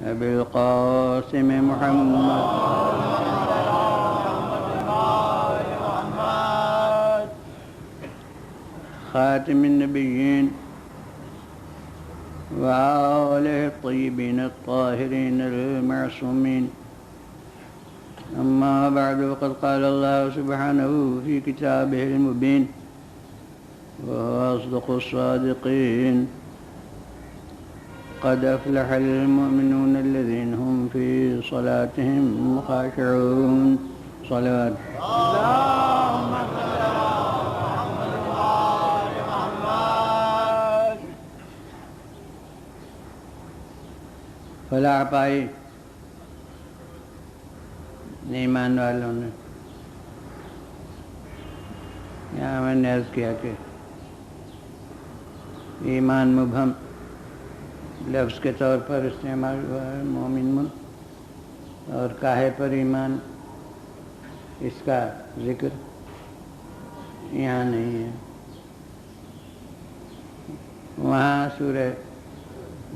أبي القاسم محمد خاتم النبيين وآله الطيبين الطاهرين المعصومين. أما بعد، وقد قال الله سبحانه في كتابه المبين وهو أصدق الصادقين: قد أفلح المؤمنون الذين هم في صلاتهم خاشعون. صلوات. اللهم صل على محمد وآل محمد. فلاح پائی ایمان والوں نے. یہاں میں نے عرض کیا کہ ایمان مبہم لفظ کے طور پر استعمال ہوا ہے، مومن اور کاہے پر ایمان، اس کا ذکر یہاں نہیں ہے. وہاں سورہ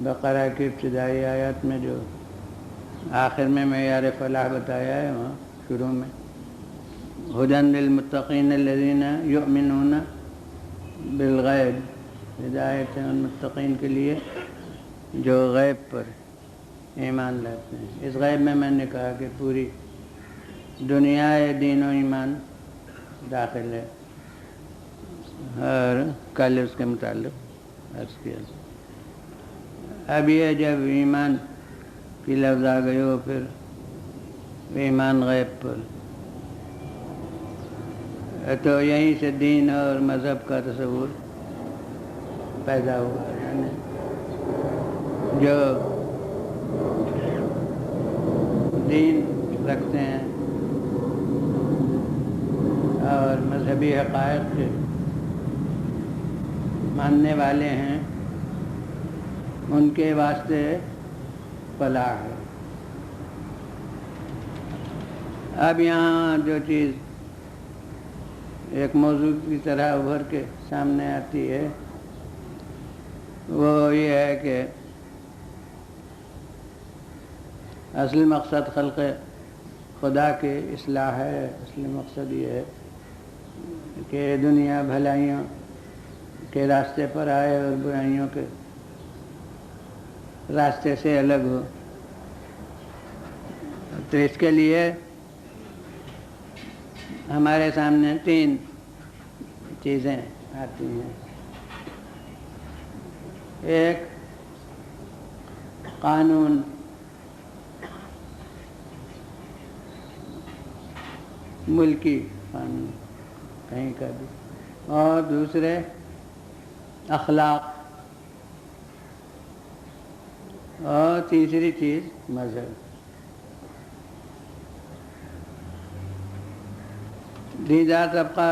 بقرہ کی ابتدائی آیات میں جو آخر میں معیار فلاح بتایا ہے، وہاں شروع میں ھدی للمتقین الذین یؤمنون بالغیب، ہدایت ہے ان متقین کے لیے جو غیب پر ایمان لاتے ہیں. اس غیب میں نے کہا کہ پوری دنیا دین و ایمان داخل ہے، اور کل اس کے متعلق عرض کیا. اب یہ جب ایمان کی لفظ آ گئی ہو، پھر ایمان غیب پر، تو یہیں سے دین اور مذہب کا تصور پیدا ہوا. یعنی جو دین رکھتے ہیں اور مذہبی حقائق کے ماننے والے ہیں، ان کے واسطے فلاح ہے. اب یہاں جو چیز ایک موضوع کی طرح ابھر کے سامنے آتی ہے وہ یہ ہے کہ اصل مقصد خلق خدا کی اصلاح ہے. اصل مقصد یہ ہے کہ دنیا بھلائیوں کے راستے پر آئے اور برائیوں کے راستے سے الگ ہو. تو اس کے لیے ہمارے سامنے 3 چیزیں آتی ہیں. ایک قانون، ملکی قانون کہیں کا بھی، اور دوسرے اخلاق، اور تیسری چیز مذہب. دیندار طبقہ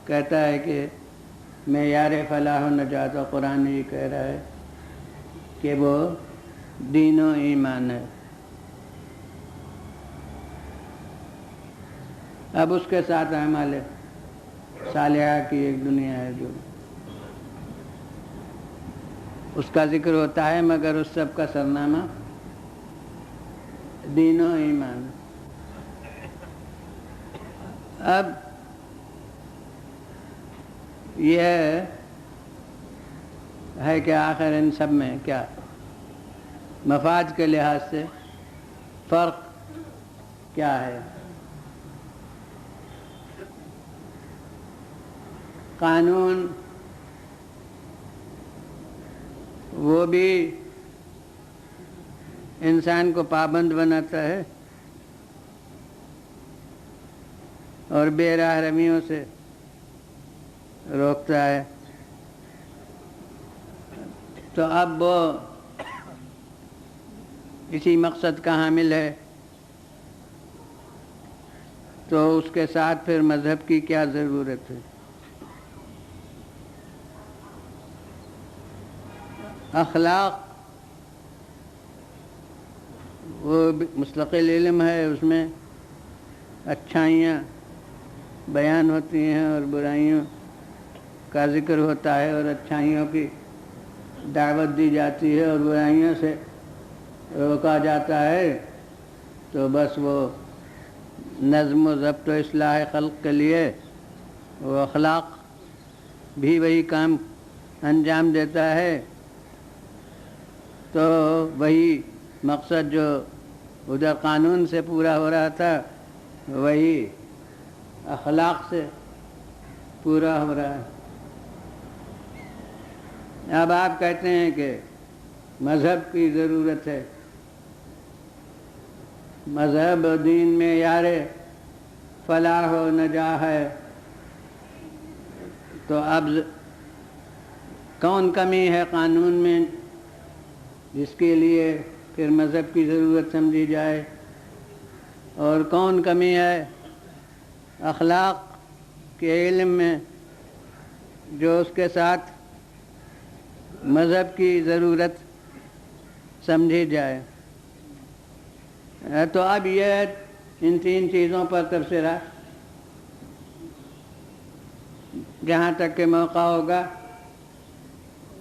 کہتا ہے کہ معیار فلاح و نجات، و قرآن یہ کہہ رہا ہے کہ وہ دین و ایمان ہے. اب اس کے ساتھ اعمال صالحہ کی ایک دنیا ہے جو اس کا ذکر ہوتا ہے، مگر اس سب کا سرنامہ دین و ایمان. اب یہ ہے کہ آخر ان سب میں کیا مفاد کے لحاظ سے فرق کیا ہے. قانون وہ بھی انسان کو پابند بناتا ہے اور بے راہ رویوں سے روکتا ہے. تو اب وہ اسی مقصد کا حامل ہے، تو اس کے ساتھ پھر مذہب کی کیا ضرورت ہے. اخلاق وہ مستقل علم ہے، اس میں اچھائیاں بیان ہوتی ہیں اور برائیوں کا ذکر ہوتا ہے، اور اچھائیوں کی دعوت دی جاتی ہے اور برائیوں سے روکا جاتا ہے تو بس وہ نظم و ضبط و اصلاح خلق کے لیے وہ اخلاق بھی وہی کام انجام دیتا ہے، تو وہی مقصد جو ادھر قانون سے پورا ہو رہا تھا وہی اخلاق سے پورا ہو رہا ہے۔ اب آپ کہتے ہیں کہ مذہب کی ضرورت ہے، مذہب و دین میں یار فلاح و نجاح ہے، تو اب کون کمی ہے قانون میں جس کے لیے پھر مذہب کی ضرورت سمجھی جائے، اور کون کمی ہے اخلاق کے علم میں جو اس کے ساتھ مذہب کی ضرورت سمجھی جائے۔ تو اب یہ ان تین چیزوں پر تبصرہ جہاں تک کہ موقع ہوگا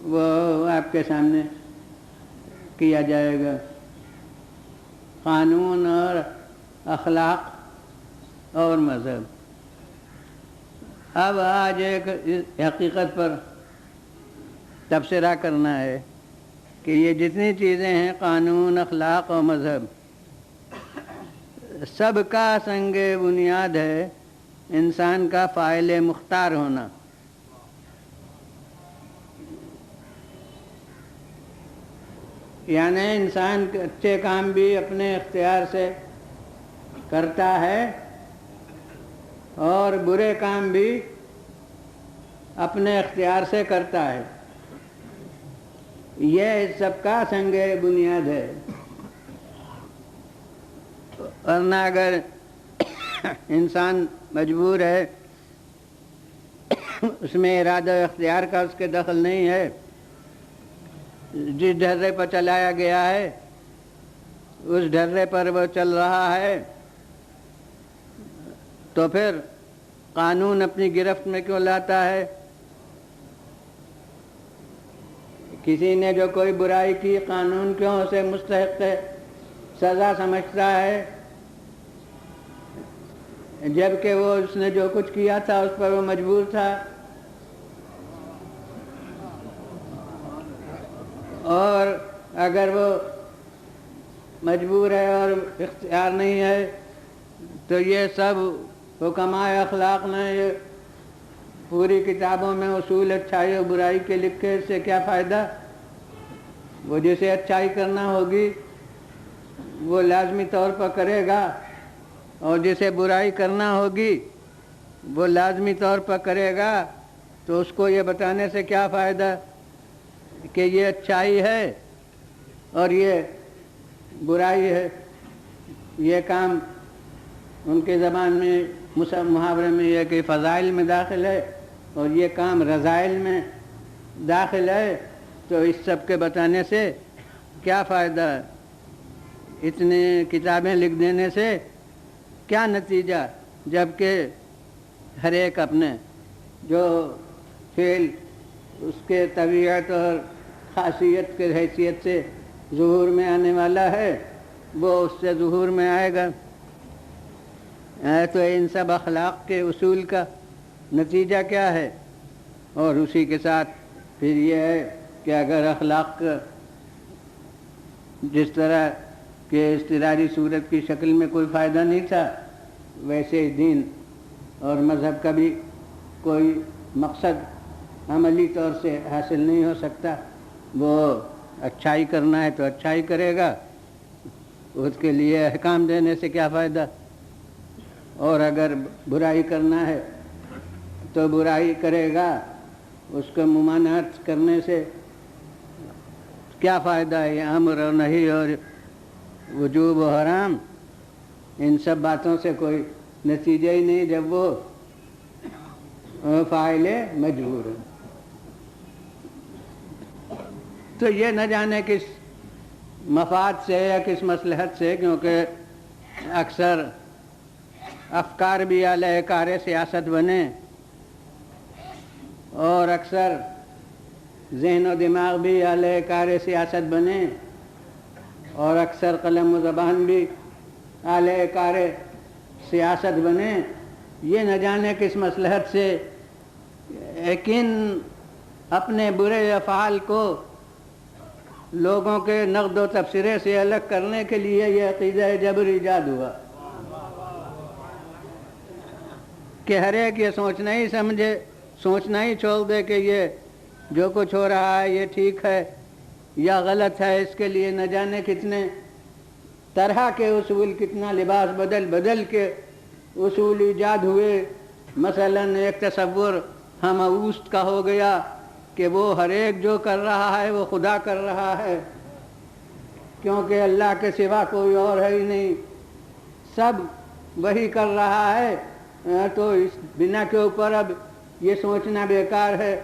وہ آپ کے سامنے کیا جائے گا، قانون اور اخلاق اور مذہب۔ اب آج ایک حقیقت پر تبصرہ کرنا ہے کہ یہ جتنی چیزیں ہیں قانون، اخلاق اور مذہب، سب کا سنگ بنیاد ہے انسان کا فاعل مختار ہونا۔ یعنی انسان اچھے کام بھی اپنے اختیار سے کرتا ہے اور برے کام بھی اپنے اختیار سے کرتا ہے، یہ سب کا سنگ بنیاد ہے۔ ورنہ اگر انسان مجبور ہے، اس میں ارادہ و اختیار کا اس کے دخل نہیں ہے، جس ڈھرے پر چلایا گیا ہے اس ڈھرے پر وہ چل رہا ہے، تو پھر قانون اپنی گرفت میں کیوں لاتا ہے؟ کسی نے جو کوئی برائی کی، قانون کیوں اسے مستحق سزا سمجھتا ہے، جبکہ وہ اس نے جو کچھ کیا تھا اس پر وہ مجبور تھا، اور اگر وہ مجبور ہے اور اختیار نہیں ہے تو یہ سب حکمائے اخلاق نے یہ پوری کتابوں میں اصول اچھائی اور برائی کے لکھے، اس سے کیا فائدہ؟ وہ جسے اچھائی کرنا ہوگی وہ لازمی طور پر کرے گا، اور جسے برائی کرنا ہوگی وہ لازمی طور پر کرے گا، تو اس کو یہ بتانے سے کیا فائدہ کہ یہ اچھائی ہے اور یہ برائی ہے۔ یہ کام ان کے زبان میں محاورے میں یہ کہ فضائل میں داخل ہے اور یہ کام رذائل میں داخل ہے، تو اس سب کے بتانے سے کیا فائدہ؟ اتنے کتابیں لکھ دینے سے کیا نتیجہ، جبکہ ہر ایک اپنے جو فعل اس کے طبیعت اور خاصیت کے حیثیت سے ظہور میں آنے والا ہے وہ اس سے ظہور میں آئے گا۔ تو ان سب اخلاق کے اصول کا نتیجہ کیا ہے؟ اور اسی کے ساتھ پھر یہ ہے کہ اگر اخلاق جس طرح کہ اضطراری صورت کی شکل میں کوئی فائدہ نہیں تھا، ویسے ہی دین اور مذہب کا بھی کوئی مقصد عملی طور سے حاصل نہیں ہو سکتا۔ وہ اچھائی کرنا ہے تو اچھائی کرے گا، اس کے لیے احکام دینے سے کیا فائدہ، اور اگر برائی کرنا ہے تو برائی کرے گا، اس کو ممانعت کرنے سے کیا فائدہ ہے؟ یہ امر اور نہی اور وجوب و حرام، ان سب باتوں سے کوئی نتیجہ ہی نہیں جب وہ فاعل مجبور ہے۔ تو یہ نہ جانے کس مفاد سے یا کس مصلحت سے، کیونکہ اکثر افکار بھی اعلی کار سیاست بنے اور اکثر ذہن و دماغ بھی اعلی کار سیاست بنے، اور اکثر قلم و زبان بھی اعلی کار سیاست بنے، یہ نہ جانے کس مصلحت سے، لیکن اپنے برے افعال کو لوگوں کے نقد و تبصرے سے الگ کرنے کے لیے یہ عقیدہ جبر ایجاد ہوا کہ ہر ایک یہ سوچنا ہی چھوڑ دے کہ یہ جو کچھ ہو رہا ہے یہ ٹھیک ہے یا غلط ہے۔ اس کے لیے نہ جانے کتنے طرح کے اصول، کتنا لباس بدل کے اصول ایجاد ہوئے۔ مثلا ایک تصور ہم اوست کا ہو گیا کہ وہ ہر ایک جو کر رہا ہے وہ خدا کر رہا ہے، کیونکہ اللہ کے سوا کوئی اور ہے ہی نہیں، سب وہی کر رہا ہے۔ تو اس بنا کے اوپر اب یہ سوچنا بیکار ہے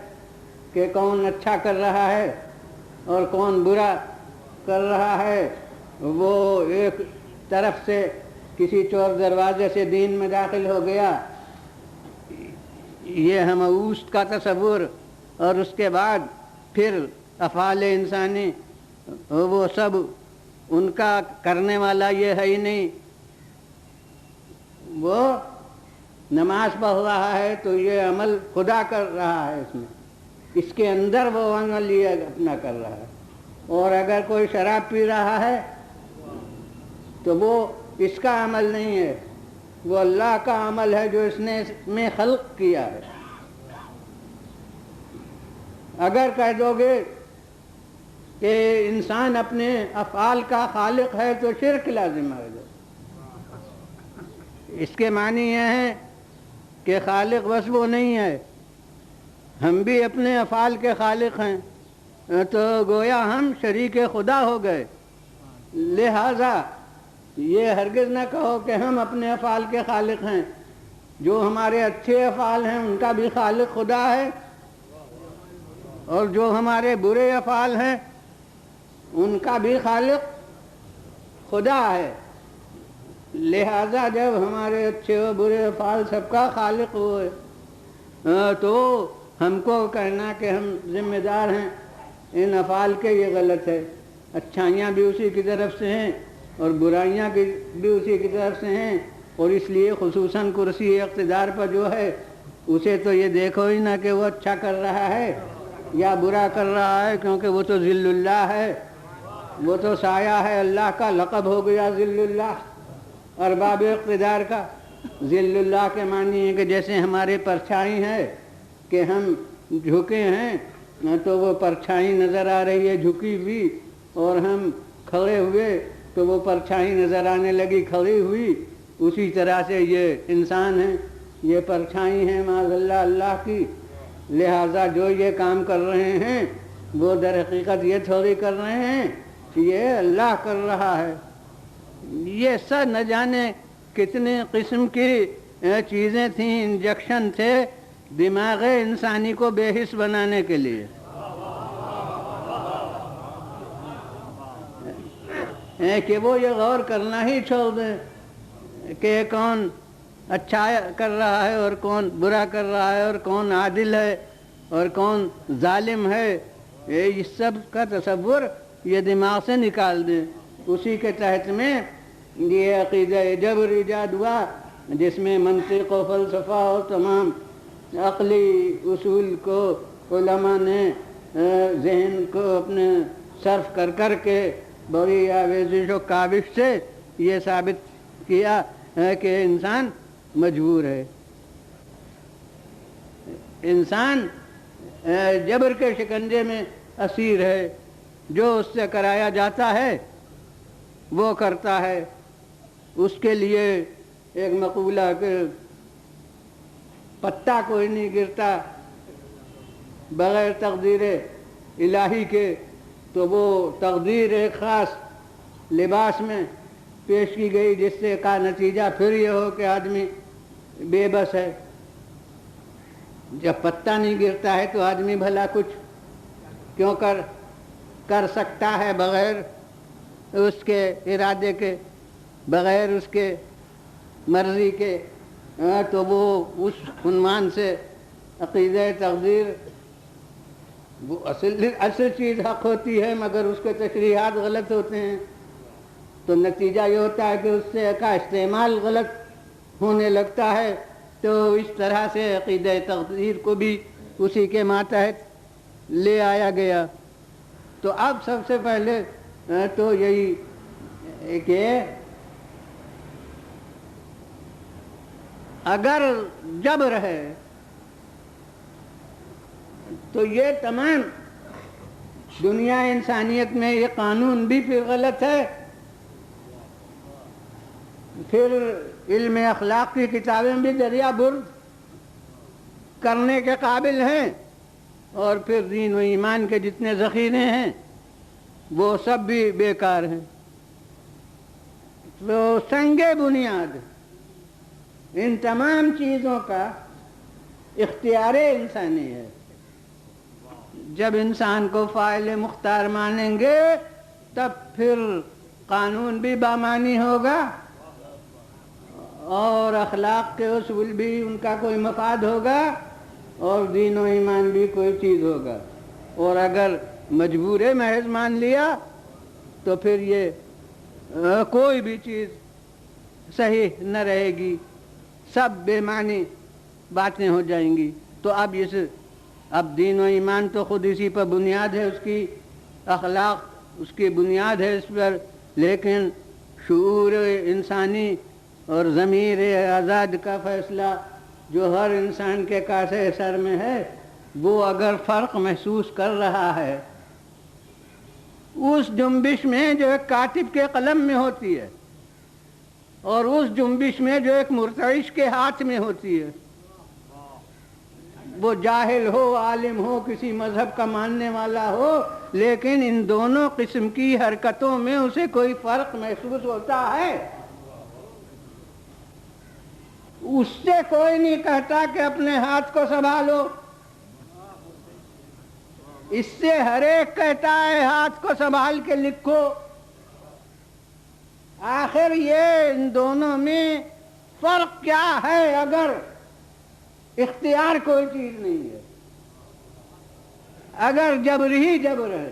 کہ کون اچھا کر رہا ہے اور کون برا کر رہا ہے۔ وہ ایک طرف سے کسی چور دروازے سے دین میں داخل ہو گیا، یہ ہم اوست کا تصور، اور اس کے بعد پھر افعال انسانی وہ سب ان کا کرنے والا یہ ہے ہی نہیں۔ وہ نماز پڑھ رہا ہے تو یہ عمل خدا کر رہا ہے، اس کے اندر وہ عمل یہ اپنا کر رہا ہے۔ اور اگر کوئی شراب پی رہا ہے تو وہ اس کا عمل نہیں ہے، وہ اللہ کا عمل ہے جو اس نے اس میں خلق کیا ہے۔ اگر کہہ دو گے کہ انسان اپنے افعال کا خالق ہے تو شرک لازم ہے۔ اس کے معنی یہ ہے کہ خالق بس وہ نہیں ہے، ہم بھی اپنے افعال کے خالق ہیں، تو گویا ہم شریک خدا ہو گئے۔ لہذا یہ ہرگز نہ کہو کہ ہم اپنے افعال کے خالق ہیں، جو ہمارے اچھے افعال ہیں ان کا بھی خالق خدا ہے، اور جو ہمارے برے افعال ہیں ان کا بھی خالق خدا ہے۔ لہذا جب ہمارے اچھے و برے افعال سب کا خالق ہوئے تو ہم کو کہنا کہ ہم ذمہ دار ہیں ان افعال کے، یہ غلط ہے۔ اچھائیاں بھی اسی کی طرف سے ہیں اور برائیاں بھی اسی کی طرف سے ہیں، اور اس لیے خصوصاً کرسی اقتدار پر جو ہے اسے تو یہ دیکھو ہی نہ کہ وہ اچھا کر رہا ہے یا برا کر رہا ہے، کیونکہ وہ تو ذل اللہ ہے، وہ تو سایہ ہے اللہ کا، لقب ہو گیا ذل اللہ ارباب اقتدار کا۔ ذل اللہ کے معنی ہے کہ جیسے ہمارے پرچھائی ہے کہ ہم جھکے ہیں تو وہ پرچھائی نظر آ رہی ہے جھکی ہوئی، اور ہم کھڑے ہوئے تو وہ پرچھائی نظر آنے لگی کھڑی ہوئی۔ اسی طرح سے یہ انسان ہیں، یہ پرچھائی ہیں معاذ اللہ اللہ کی۔ لہذا جو یہ کام کر رہے ہیں وہ در حقیقت یہ تھوڑی کر رہے ہیں کہ یہ اللہ کر رہا ہے۔ یہ سب نہ جانے کتنے قسم کی چیزیں تھیں، انجیکشن تھے دماغ انسانی کو بے حس بنانے کے لیے، کہ وہ یہ غور کرنا ہی چھوڑ دیں کہ کون اچھا کر رہا ہے اور کون برا کر رہا ہے، اور کون عادل ہے اور کون ظالم ہے۔ اس سب کا تصور یہ دماغ سے نکال دیں۔ اسی کے تحت میں یہ عقیدہ جبر ایجاد ہوا، جس میں منطق و فلسفہ اور تمام عقلی اصول کو علماء نے ذہن کو اپنے صرف کر کے بڑی آویزش و کاوش سے یہ ثابت کیا کہ انسان مجبور ہے، انسان جبر کے شکنجے میں اسیر ہے، جو اس سے کرایا جاتا ہے وہ کرتا ہے۔ اس کے لیے ایک مقولہ کہ پتا کوئی نہیں گرتا بغیر تقدیر الہی کے، تو وہ تقدیر ایک خاص لباس میں پیش کی گئی، جس سے کا نتیجہ پھر یہ ہو کہ آدمی بے بس ہے۔ جب پتا نہیں گرتا ہے تو آدمی بھلا کچھ کیوں کر سکتا ہے بغیر اس کے ارادے کے، بغیر اس کے مرضی کے؟ تو وہ اس عنوان سے عقیدہ تقدیر وہ اصل چیز حق ہوتی ہے، مگر اس کے تشریحات غلط ہوتے ہیں۔ تو نتیجہ یہ ہوتا ہے کہ اس سے کا استعمال غلط ہونے لگتا ہے. تو اس طرح سے عقیدہ تقدیر کو بھی اسی کے ماتحت لے آیا گیا. تو اب سب سے پہلے تو یہی کہ اگر جبر ہے تو یہ تمام دنیا انسانیت میں یہ قانون بھی پھر غلط ہے. پھر علم اخلاق کی کتابیں بھی دریا برد کرنے کے قابل ہیں، اور پھر دین و ایمان کے جتنے ذخیرے ہیں وہ سب بھی بیکار ہیں. تو سنگ بنیاد ان تمام چیزوں کا اختیار انسانی ہے. جب انسان کو فاعل مختار مانیں گے تب پھر قانون بھی بامانی ہوگا اور اخلاق کے اصول بھی ان کا کوئی مفاد ہوگا اور دین و ایمان بھی کوئی چیز ہوگا. اور اگر مجبور محض مان لیا تو پھر یہ کوئی بھی چیز صحیح نہ رہے گی، سب بے معنی باتیں ہو جائیں گی. تو اب دین و ایمان تو خود اسی پر بنیاد ہے، اس کی اخلاق اس کی بنیاد ہے اس پر، لیکن شعور انسانی اور ضمیر آزاد کا فیصلہ جو ہر انسان کے کاسے سر میں ہے، وہ اگر فرق محسوس کر رہا ہے اس جنبش میں جو ایک کاتب کے قلم میں ہوتی ہے اور اس جنبش میں جو ایک مرتعش کے ہاتھ میں ہوتی ہے، وہ جاہل ہو عالم ہو کسی مذہب کا ماننے والا ہو، لیکن ان دونوں قسم کی حرکتوں میں اسے کوئی فرق محسوس ہوتا ہے. اس سے کوئی نہیں کہتا کہ اپنے ہاتھ کو سنبھالو، اس سے ہر ایک کہتا ہے ہاتھ کو سنبھال کے لکھو. آخر یہ ان دونوں میں فرق کیا ہے اگر اختیار کوئی چیز نہیں ہے، اگر جبر ہی جبر ہے؟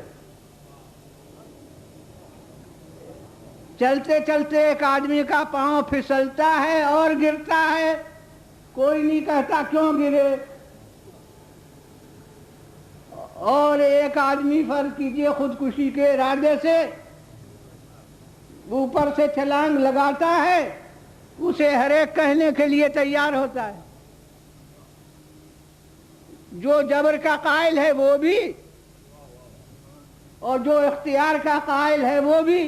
چلتے چلتے ایک آدمی کا پاؤں پھسلتا ہے اور گرتا ہے، کوئی نہیں کہتا کیوں گرے. اور ایک آدمی فرض کیجئے خودکشی کے ارادے سے اوپر سے چھلانگ لگاتا ہے، اسے ہر ایک کہنے کے لیے تیار ہوتا ہے. جو جبر کا قائل ہے وہ بھی اور جو اختیار کا قائل ہے وہ بھی.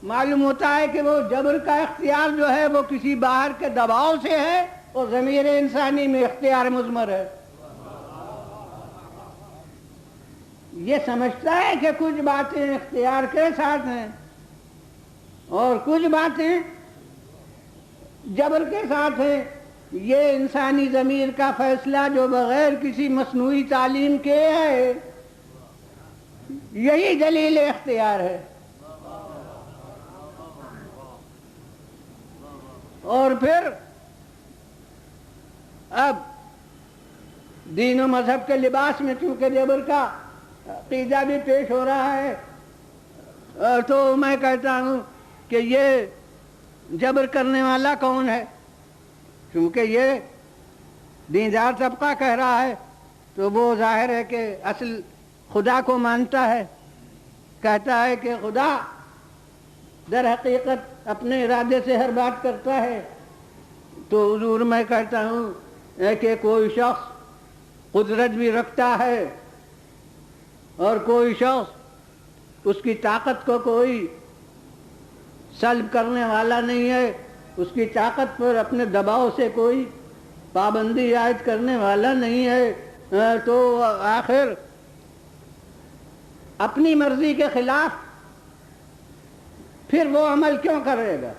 معلوم ہوتا ہے کہ وہ جبر کا اختیار جو ہے وہ کسی باہر کے دباؤ سے ہے اور ضمیر انسانی میں اختیار مضمر ہے. یہ سمجھتا ہے کہ کچھ باتیں اختیار کے ساتھ ہیں اور کچھ باتیں جبر کے ساتھ ہیں. یہ انسانی ضمیر کا فیصلہ جو بغیر کسی مصنوعی تعلیم کے ہے، یہی دلیل اختیار ہے. اور پھر اب دین و مذہب کے لباس میں چونکہ جبر کا عقیدہ بھی پیش ہو رہا ہے، تو میں کہتا ہوں کہ یہ جبر کرنے والا کون ہے؟ کیونکہ یہ دیندار طبقہ کہہ رہا ہے تو وہ ظاہر ہے کہ اصل خدا کو مانتا ہے، کہتا ہے کہ خدا در حقیقت اپنے ارادے سے ہر بات کرتا ہے. تو حضور میں کہتا ہوں کہ کوئی شخص قدرت بھی رکھتا ہے اور کوئی شخص اس کی طاقت کو کوئی سلب کرنے والا نہیں ہے، اس کی طاقت پر اپنے دباؤ سے کوئی پابندی عائد کرنے والا نہیں ہے. تو آخر اپنی مرضی کے خلاف پھر وہ عمل کیوں کرے گا؟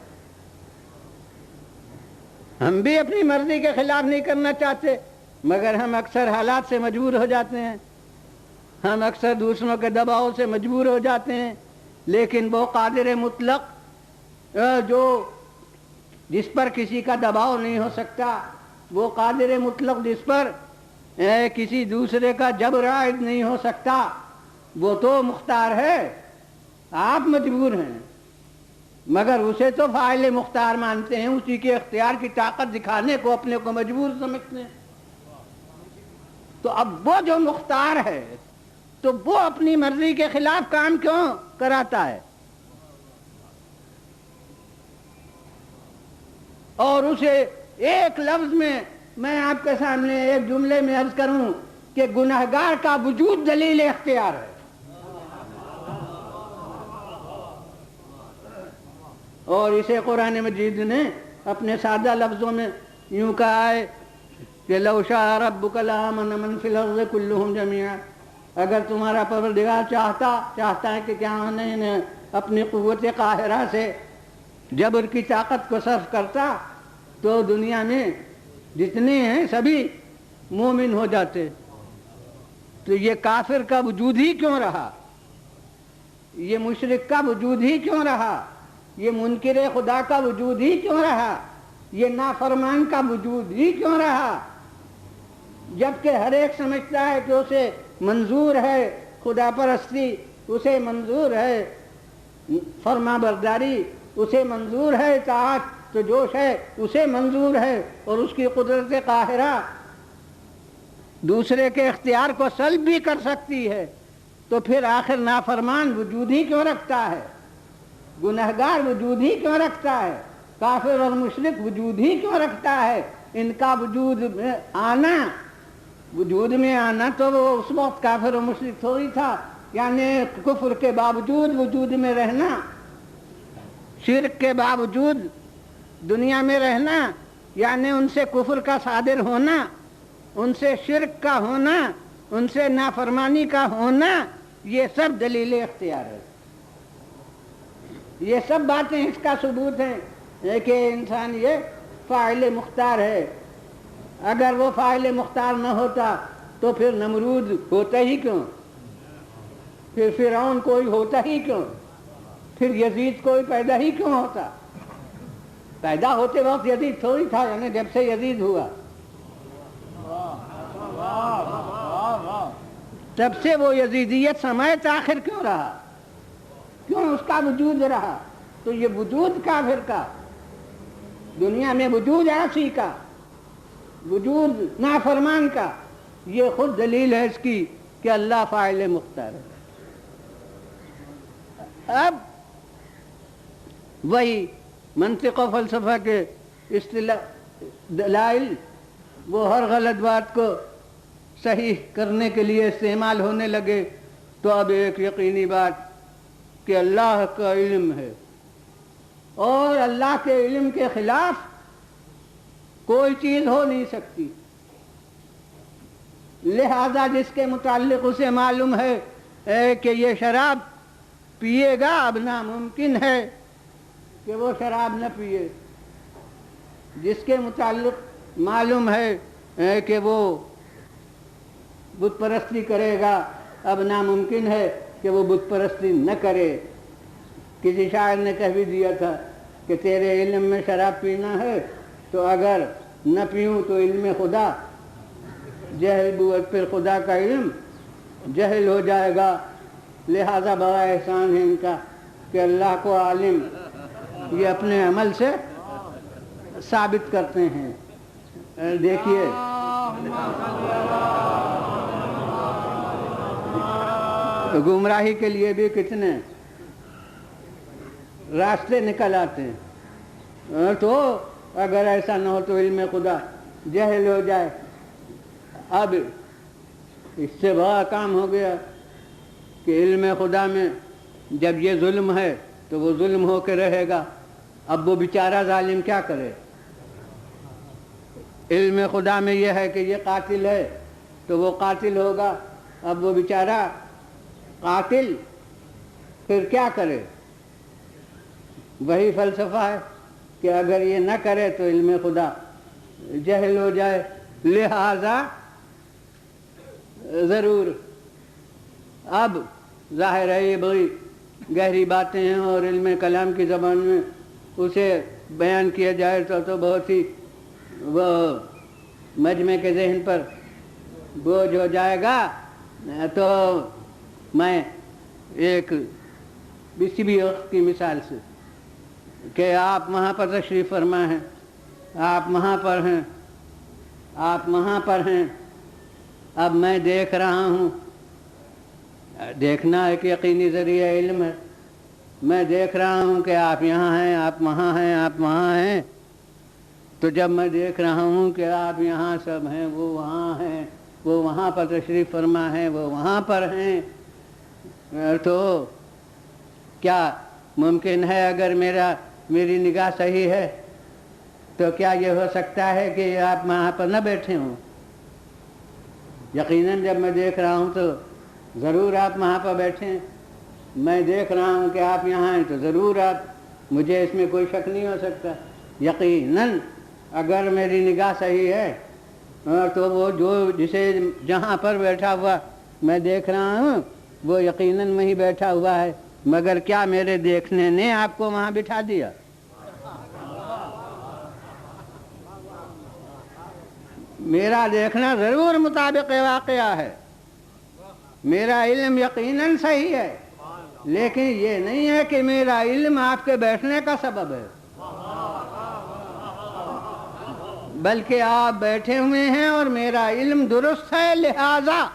ہم بھی اپنی مرضی کے خلاف نہیں کرنا چاہتے، مگر ہم اکثر حالات سے مجبور ہو جاتے ہیں، ہم اکثر دوسروں کے دباؤ سے مجبور ہو جاتے ہیں. لیکن وہ قادر مطلق جو جس پر کسی کا دباؤ نہیں ہو سکتا، وہ قادر مطلق جس پر کسی دوسرے کا جبر عائد نہیں ہو سکتا، وہ تو مختار ہے. آپ مجبور ہیں. مگر اسے تو فاعل مختار مانتے ہیں، اسی کے اختیار کی طاقت دکھانے کو اپنے کو مجبور سمجھتے ہیں۔ تو اب وہ جو مختار ہے تو وہ اپنی مرضی کے خلاف کام کیوں کراتا ہے؟ اور اسے ایک لفظ میں آپ کے سامنے ایک جملے میں عرض کروں کہ گنہگار کا وجود دلیل اختیار ہے۔ اور اسے قرآن مجید نے اپنے سادہ لفظوں میں یوں کہا ہے کہ لو شاء ربک لآمن من فی الارض کلہم جمیعا، اگر تمہارا پروردگار چاہتا ہے کہ کیا انہیں اپنی قوت قاہرہ سے جبر کی طاقت کو صرف کرتا تو دنیا میں جتنے ہیں سبھی مومن ہو جاتے۔ تو یہ کافر کا وجود ہی کیوں رہا؟ یہ مشرک کا وجود ہی کیوں رہا؟ یہ منکر خدا کا وجود ہی کیوں رہا؟ یہ نافرمان کا وجود ہی کیوں رہا؟ جبکہ ہر ایک سمجھتا ہے کہ اسے منظور ہے خدا پرستی، اسے منظور ہے فرما برداری، اسے منظور ہے اطاعت، تو جوش ہے اسے منظور ہے، اور اس کی قدرت قاہرہ دوسرے کے اختیار کو سلب بھی کر سکتی ہے، تو پھر آخر نافرمان وجود ہی کیوں رکھتا ہے؟ گنہگار وجود ہی کیوں رکھتا ہے؟ کافر اور مشرک وجود ہی کیوں رکھتا ہے؟ ان کا وجود میں آنا تو وہ اس وقت کافر و مشرک تھوڑی تھا، یعنی کفر کے باوجود وجود میں رہنا، شرک کے باوجود دنیا میں رہنا، یعنی ان سے کفر کا صادر ہونا، ان سے شرک کا ہونا، ان سے نافرمانی کا ہونا، یہ سب دلیل اختیار ہے۔ یہ سب باتیں اس کا ثبوت ہیں کہ انسان یہ فاعل مختار ہے۔ اگر وہ فاعل مختار نہ ہوتا تو پھر نمرود ہوتا ہی کیوں؟ پھر فرعون کوئی ہوتا ہی کیوں؟ پھر یزید کوئی پیدا ہی کیوں ہوتا؟ پیدا ہوتے وقت یزید تھوڑی تھا، یعنی جب سے یزید ہوا تب سے وہ یزیدیت سمایت آخر کیوں رہا؟ کیوں اس کا وجود رہا؟ تو یہ وجود کافر کا، دنیا میں وجود عاصی کا، وجود نافرمان کا، یہ خود دلیل ہے اس کی کہ اللہ فاعل مختار ہے۔ اب وہی منطق و فلسفہ کے دلائل وہ ہر غلط بات کو صحیح کرنے کے لیے استعمال ہونے لگے، تو اب ایک یقینی بات کہ اللہ کا علم ہے، اور اللہ کے علم کے خلاف کوئی چیز ہو نہیں سکتی، لہذا جس کے متعلق اسے معلوم ہے کہ یہ شراب پیے گا، اب ناممکن ہے کہ وہ شراب نہ پیے۔ جس کے متعلق معلوم ہے کہ وہ بت پرستی کرے گا، اب ناممکن ہے کہ وہ بت پرستی نہ کرے۔ کسی شاعر نے کہہ بھی دیا تھا کہ تیرے علم میں شراب پینا ہے تو اگر نہ پیوں تو علم خدا جہل بود، پھر خدا کا علم جہل ہو جائے گا، لہذا بڑا احسان ہے ان کا کہ اللہ کو عالم یہ اپنے عمل سے ثابت کرتے ہیں۔ دیکھیے گمراہی کے لیے بھی کتنے راستے نکل آتے ہیں، تو اگر ایسا نہ ہو تو علم خدا جہل ہو جائے۔ اب اس سے بڑا کام ہو گیا کہ علم خدا میں جب یہ ظلم ہے تو وہ ظلم ہو کے رہے گا، اب وہ بیچارہ ظالم کیا کرے؟ علم خدا میں یہ ہے کہ یہ قاتل ہے تو وہ قاتل ہوگا، اب وہ بیچارہ قاتل پھر کیا کرے؟ وہی فلسفہ ہے کہ اگر یہ نہ کرے تو علم خدا جہل ہو جائے، لہذا ضرور اب ظاہر ہے یہ بڑی گہری باتیں ہیں، اور علم کلام کی زبان میں اسے بیان کیا جائے تو بہت ہی وہ مجمع کے ذہن پر بوجھ ہو جائے گا۔ تو میں ایک کسی بھی وقت کی مثال سے کہ آپ وہاں پر تشریف فرما ہیں، آپ وہاں پر ہیں، آپ وہاں پر ہیں، اب میں دیکھ رہا ہوں۔ دیکھنا ایک یقینی ذریعہ علم ہے۔ میں دیکھ رہا ہوں کہ آپ یہاں ہیں، آپ وہاں ہیں، آپ وہاں ہیں۔ تو جب میں دیکھ رہا ہوں کہ آپ یہاں سب ہیں، وہ وہاں ہیں، وہ وہاں پر تشریف فرما ہیں، وہ وہاں پر ہیں، تو کیا ممکن ہے اگر میری نگاہ صحیح ہے تو کیا یہ ہو سکتا ہے کہ آپ وہاں پر نہ بیٹھے ہوں؟ یقیناً جب میں دیکھ رہا ہوں تو ضرور آپ وہاں پر بیٹھے ہیں۔ میں دیکھ رہا ہوں کہ آپ یہاں ہیں تو ضرور آپ، مجھے اس میں کوئی شک نہیں ہو سکتا۔ یقیناً اگر میری نگاہ صحیح ہے تو وہ جسے جہاں پر بیٹھا ہوا میں دیکھ رہا ہوں وہ یقیناً وہیں بیٹھا ہوا ہے، مگر کیا میرے دیکھنے نے آپ کو وہاں بٹھا دیا؟ میرا دیکھنا ضرور مطابق واقعہ ہے، میرا علم یقیناً صحیح ہے، لیکن یہ نہیں ہے کہ میرا علم آپ کے بیٹھنے کا سبب ہے، بلکہ آپ بیٹھے ہوئے ہیں اور میرا علم درست ہے، لہذا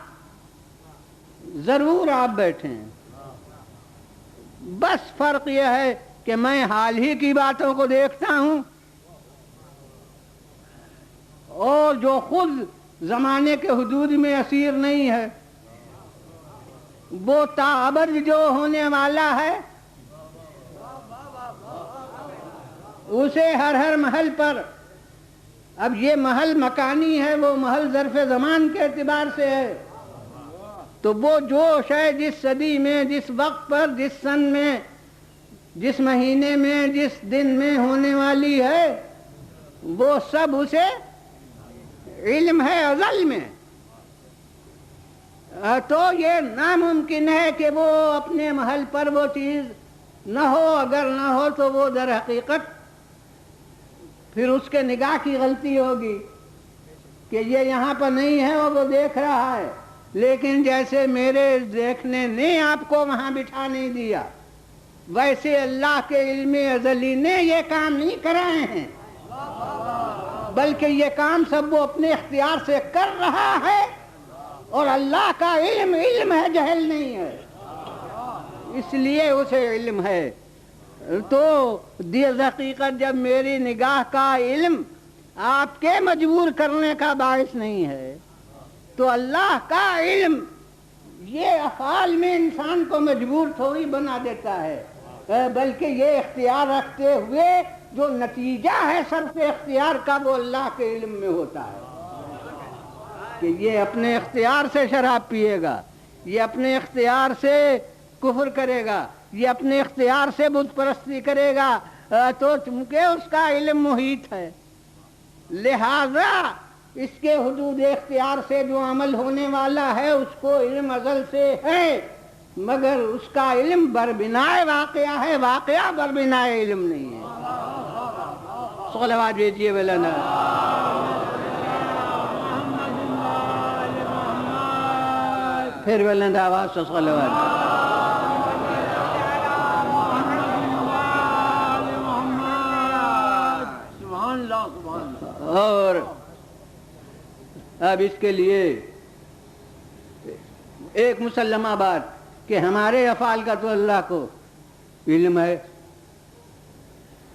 ضرور آپ بیٹھے ہیں۔ بس فرق یہ ہے کہ میں حال ہی کی باتوں کو دیکھتا ہوں، اور جو خود زمانے کے حدود میں اسیر نہیں ہے، وہ تابرج جو ہونے والا ہے اسے ہر محل پر، اب یہ محل مکانی ہے، وہ محل ظرف زمان کے اعتبار سے ہے، تو وہ جوش ہے جس صدی میں، جس وقت پر، جس سن میں، جس مہینے میں، جس دن میں ہونے والی ہے، وہ سب اسے علم ہے ازل میں۔ تو یہ ناممکن ہے کہ وہ اپنے محل پر وہ چیز نہ ہو، اگر نہ ہو تو وہ در حقیقت پھر اس کے نگاہ کی غلطی ہوگی کہ یہ یہاں پر نہیں ہے اور وہ دیکھ رہا ہے، لیکن جیسے میرے دیکھنے نے آپ کو وہاں بٹھا نہیں دیا، ویسے اللہ کے علم ازلی نے یہ کام نہیں کرائے ہیں، بلکہ یہ کام سب وہ اپنے اختیار سے کر رہا ہے، اور اللہ کا علم علم ہے، جہل نہیں ہے، اس لیے اسے علم ہے۔ تو دیز حقیقت جب میری نگاہ کا علم آپ کے مجبور کرنے کا باعث نہیں ہے، تو اللہ کا علم یہ افعال میں انسان کو مجبور تھوڑی بنا دیتا ہے، بلکہ یہ اختیار رکھتے ہوئے جو نتیجہ ہے صرف اختیار کا، وہ اللہ کے علم میں ہوتا ہے کہ یہ اپنے اختیار سے شراب پیے گا، یہ اپنے اختیار سے کفر کرے گا، یہ اپنے اختیار سے بت پرستی کرے گا، تو چونکہ اس کا علم محیط ہے، لہذا اس کے حدود اختیار سے جو عمل ہونے والا ہے اس کو علم ازل سے ہے، مگر اس کا علم بربنائے واقعہ ہے، واقعہ بربنائے علم نہیں ہے۔ صلوات بھیجیے مولانا۔ پھر بلند آواز سے صلوات۔ اور اب اس کے لیے ایک مسلمہ بات کہ ہمارے افعال کا تو اللہ کو علم ہے،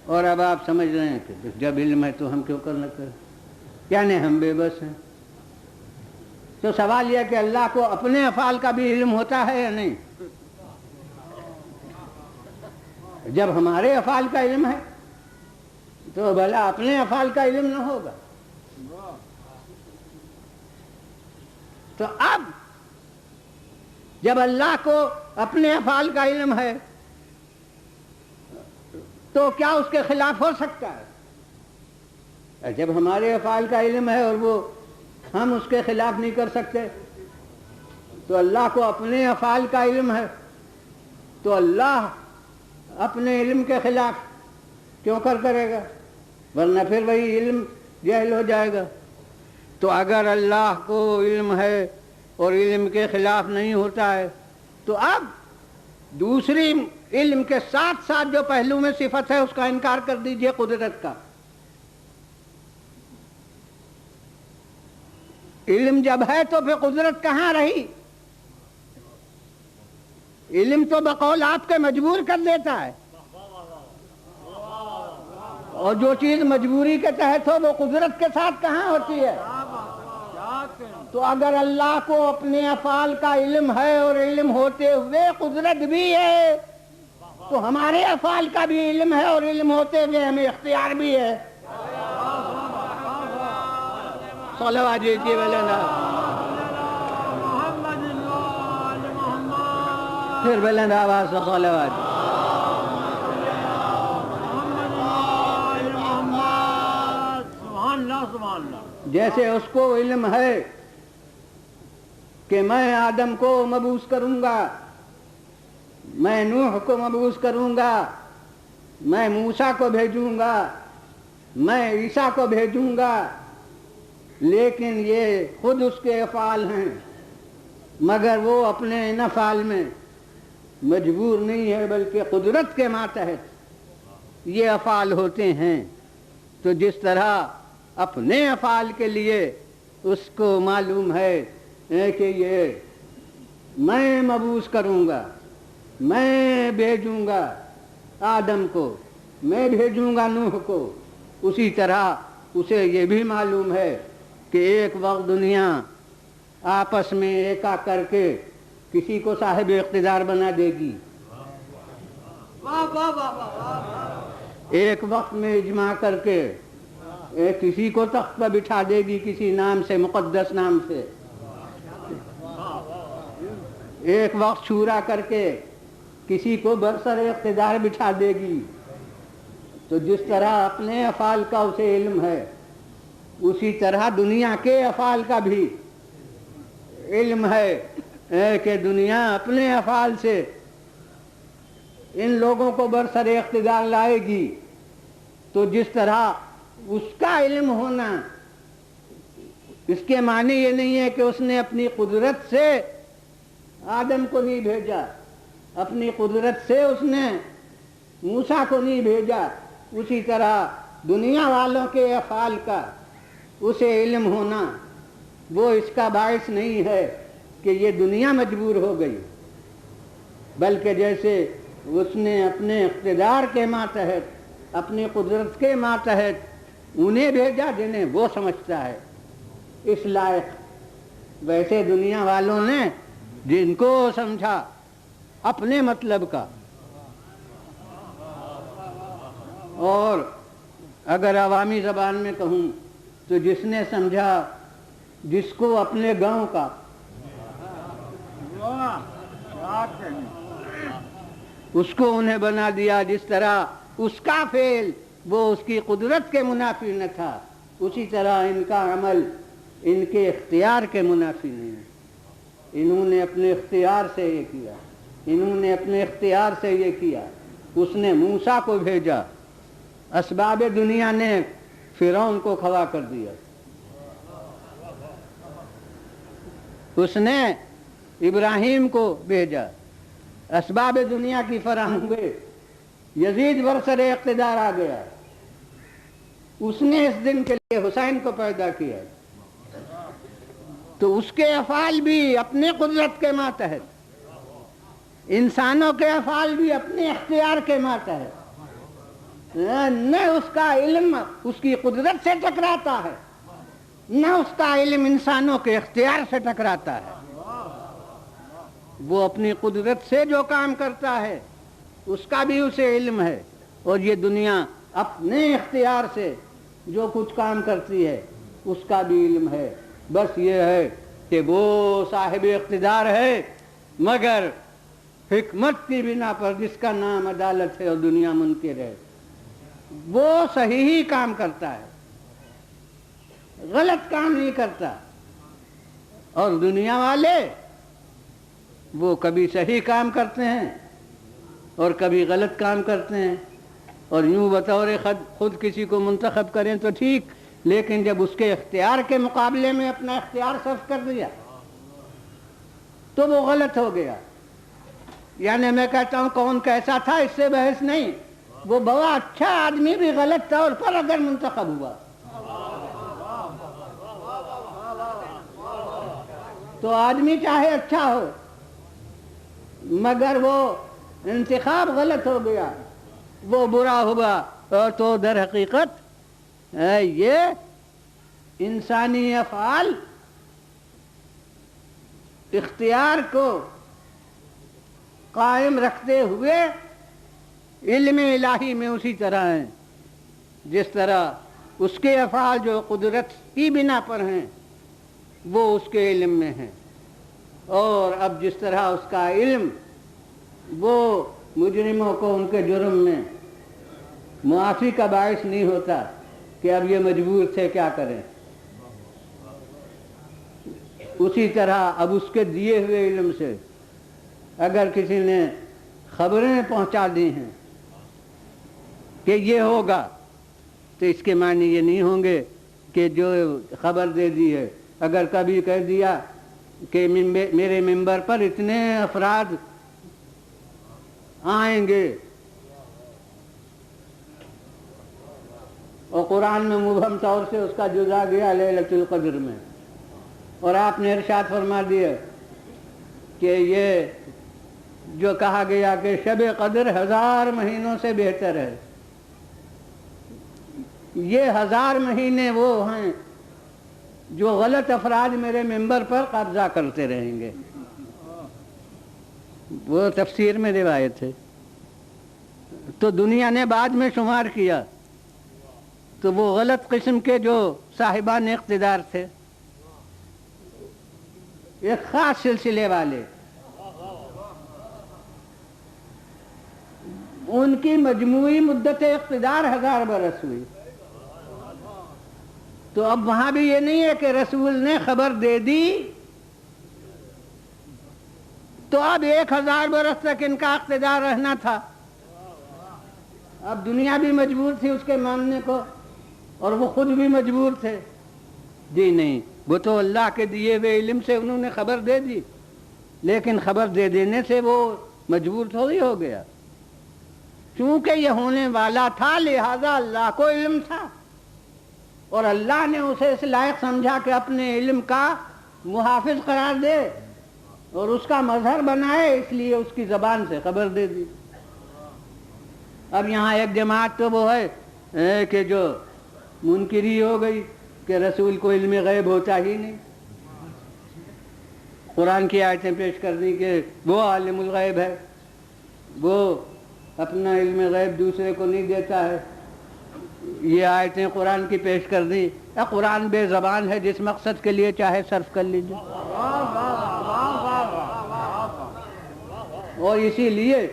اور اب آپ سمجھ رہے ہیں کہ جب علم ہے تو ہم کیوں کرنا کریں، یعنی ہم بے بس ہیں۔ تو سوال یہ کہ اللہ کو اپنے افعال کا بھی علم ہوتا ہے یا نہیں؟ جب ہمارے افعال کا علم ہے تو بھلا اپنے افعال کا علم نہ ہوگا؟ تو اب جب اللہ کو اپنے افعال کا علم ہے تو کیا اس کے خلاف ہو سکتا ہے؟ جب ہمارے افعال کا علم ہے اور وہ ہم اس کے خلاف نہیں کر سکتے، تو اللہ کو اپنے افعال کا علم ہے تو اللہ اپنے علم کے خلاف کیوں کرے گا؟ ورنہ پھر وہی علم جہل ہو جائے گا۔ تو اگر اللہ کو علم ہے اور علم کے خلاف نہیں ہوتا ہے، تو اب دوسری علم کے ساتھ ساتھ جو پہلو میں صفت ہے اس کا انکار کر دیجئے، قدرت کا۔ علم جب ہے تو پھر قدرت کہاں رہی؟ علم تو بقول آپ کے مجبور کر دیتا ہے، اور جو چیز مجبوری کے تحت ہو وہ قدرت کے ساتھ کہاں ہوتی ہے؟ تو اگر اللہ کو اپنے افعال کا علم ہے اور علم ہوتے ہوئے قدرت بھی ہے، تو ہمارے افعال کا بھی علم ہے اور علم ہوتے ہوئے ہمیں اختیار بھی ہے۔ صلوات دیجیے مولانا، پھر بلند آواز سے صلوات۔ جیسے اس کو علم ہے کہ میں آدم کو مبعوث کروں گا، میں نوح کو مبعوث کروں گا، میں موسیٰ کو بھیجوں گا، میں عیسیٰ کو بھیجوں گا، لیکن یہ خود اس کے افعال ہیں، مگر وہ اپنے ان افعال میں مجبور نہیں ہے بلکہ قدرت کے ماتحت یہ افعال ہوتے ہیں۔ تو جس طرح اپنے افعال کے لیے اس کو معلوم ہے کہ یہ میں مبعوث کروں گا، میں بھیجوں گا آدم کو، میں بھیجوں گا نوح کو، اسی طرح اسے یہ بھی معلوم ہے کہ ایک وقت دنیا آپس میں ایکا کر کے کسی کو صاحب اقتدار بنا دے گی، ایک وقت میں اجماع کر کے کسی کو تخت پر بٹھا دے گی کسی نام سے، مقدس نام سے، ایک وقت شورا کر کے کسی کو برسر اقتدار بٹھا دے گی۔ تو جس طرح اپنے افعال کا اسے علم ہے، اسی طرح دنیا کے افعال کا بھی علم ہے کہ دنیا اپنے افعال سے ان لوگوں کو برسر اقتدار لائے گی۔ تو جس طرح اس کا علم ہونا، اس کے معنی یہ نہیں ہے کہ اس نے اپنی قدرت سے آدم کو نہیں بھیجا، اپنی قدرت سے اس نے موسیٰ کو نہیں بھیجا، اسی طرح دنیا والوں کے افعال کا اسے علم ہونا وہ اس کا باعث نہیں ہے کہ یہ دنیا مجبور ہو گئی، بلکہ جیسے اس نے اپنے اقتدار کے ماتحت، اپنی قدرت کے ماتحت انہیں بھیجا جنہیں وہ سمجھتا ہے اس لائق، ویسے دنیا والوں نے جن کو سمجھا اپنے مطلب کا۔ اور اگر عوامی زبان میں کہوں تو جس نے سمجھا جس کو اپنے گاؤں کا، اس کو انہیں بنا دیا، جس طرح اس کا فعل وہ اس کی قدرت کے منافی نہ تھا، اسی طرح ان کا عمل ان کے اختیار کے منافی نہیں ہے۔ انہوں نے اپنے اختیار سے یہ کیا، انہوں نے اپنے اختیار سے یہ کیا۔ اس نے موسیٰ کو بھیجا، اسباب دنیا نے فرعون کو کھڑا کر دیا، اس نے ابراہیم کو بھیجا، اسباب دنیا کی فراہم ہوئے، یزید برسر اقتدار آ گیا، اس نے اس دن کے لیے حسین کو پیدا کیا۔ تو اس کے افعال بھی اپنے قدرت کے ماتحت، انسانوں کے افعال بھی اپنے اختیار کے ماتحت، نہ اس کا علم اس کی قدرت سے ٹکراتا ہے، نہ اس کا علم انسانوں کے اختیار سے ٹکراتا ہے۔ وہ اپنی قدرت سے جو کام کرتا ہے اس کا بھی اسے علم ہے، اور یہ دنیا اپنے اختیار سے جو کچھ کام کرتی ہے اس کا بھی علم ہے۔ بس یہ ہے کہ وہ صاحب اقتدار ہے، مگر حکمت کی بنا پر، جس کا نام عدالت ہے اور دنیا منکر ہے، وہ صحیح ہی کام کرتا ہے، غلط کام نہیں کرتا۔ اور دنیا والے وہ کبھی صحیح کام کرتے ہیں اور کبھی غلط کام کرتے ہیں، اور یوں بطور خود کسی کو منتخب کریں تو ٹھیک، لیکن جب اس کے اختیار کے مقابلے میں اپنا اختیار صرف کر دیا تو وہ غلط ہو گیا۔ یعنی میں کہتا ہوں کون کیسا تھا اس سے بحث نہیں، وہ بڑا اچھا آدمی بھی غلط طور پر اگر منتخب ہوا تو آدمی چاہے اچھا ہو مگر وہ انتخاب غلط ہو گیا، وہ برا ہوا، اور تو در حقیقت یہ انسانی افعال اختیار کو قائم رکھتے ہوئے علم الہی میں اسی طرح ہیں جس طرح اس کے افعال جو قدرت کی بنا پر ہیں وہ اس کے علم میں ہیں، اور اب جس طرح اس کا علم وہ مجرموں کو ان کے جرم میں معافی کا باعث نہیں ہوتا کہ اب یہ مجبور تھے کیا کریں، اسی طرح اب اس کے دیے ہوئے علم سے اگر کسی نے خبریں پہنچا دی ہیں کہ یہ ہوگا تو اس کے معنی یہ نہیں ہوں گے کہ جو خبر دے دی ہے، اگر کبھی کہہ دیا کہ میرے ممبر پر اتنے افراد آئیں گے اور قرآن میں مبہم طور سے اس کا جزا گیا لیلۃ القدر میں، اور آپ نے ارشاد فرما دیا کہ یہ جو کہا گیا کہ شب قدر 1000 مہینوں سے بہتر ہے، یہ 1000 مہینے وہ ہیں جو غلط افراد میرے ممبر پر قبضہ کرتے رہیں گے، وہ تفسیر میں روایت ہے، تو دنیا نے بعد میں شمار کیا تو وہ غلط قسم کے جو صاحبان اقتدار تھے ایک خاص سلسلے والے، ان کی مجموعی مدت اقتدار 1000 برس ہوئی، تو اب وہاں بھی یہ نہیں ہے کہ رسول نے خبر دے دی تو اب 1000 برس تک ان کا اقتدار رہنا تھا، اب دنیا بھی مجبور تھی اس کے ماننے کو اور وہ خود بھی مجبور تھے، جی نہیں، وہ تو اللہ کے دیے ہوئے علم سے انہوں نے خبر دے دی، لیکن خبر دے دینے سے وہ مجبور تھوڑی ہو گیا، چونکہ یہ ہونے والا تھا لہذا اللہ کو علم تھا اور اللہ نے اسے اس لائق سمجھا کہ اپنے علم کا محافظ قرار دے اور اس کا مظہر بنائے، اس لیے اس کی زبان سے خبر دے دی۔ اب یہاں ایک جماعت تو وہ ہے کہ جو منکری ہو گئی کہ رسول کو علم غیب ہوتا ہی نہیں، قرآن کی آیتیں پیش کر دی کہ وہ عالم الغیب ہے، وہ اپنا علم غیب دوسرے کو نہیں دیتا ہے، یہ آیتیں قرآن کی پیش کر دی، قرآن بے زبان ہے، جس مقصد کے لیے چاہے صرف کر لیجیے، اور اسی لیے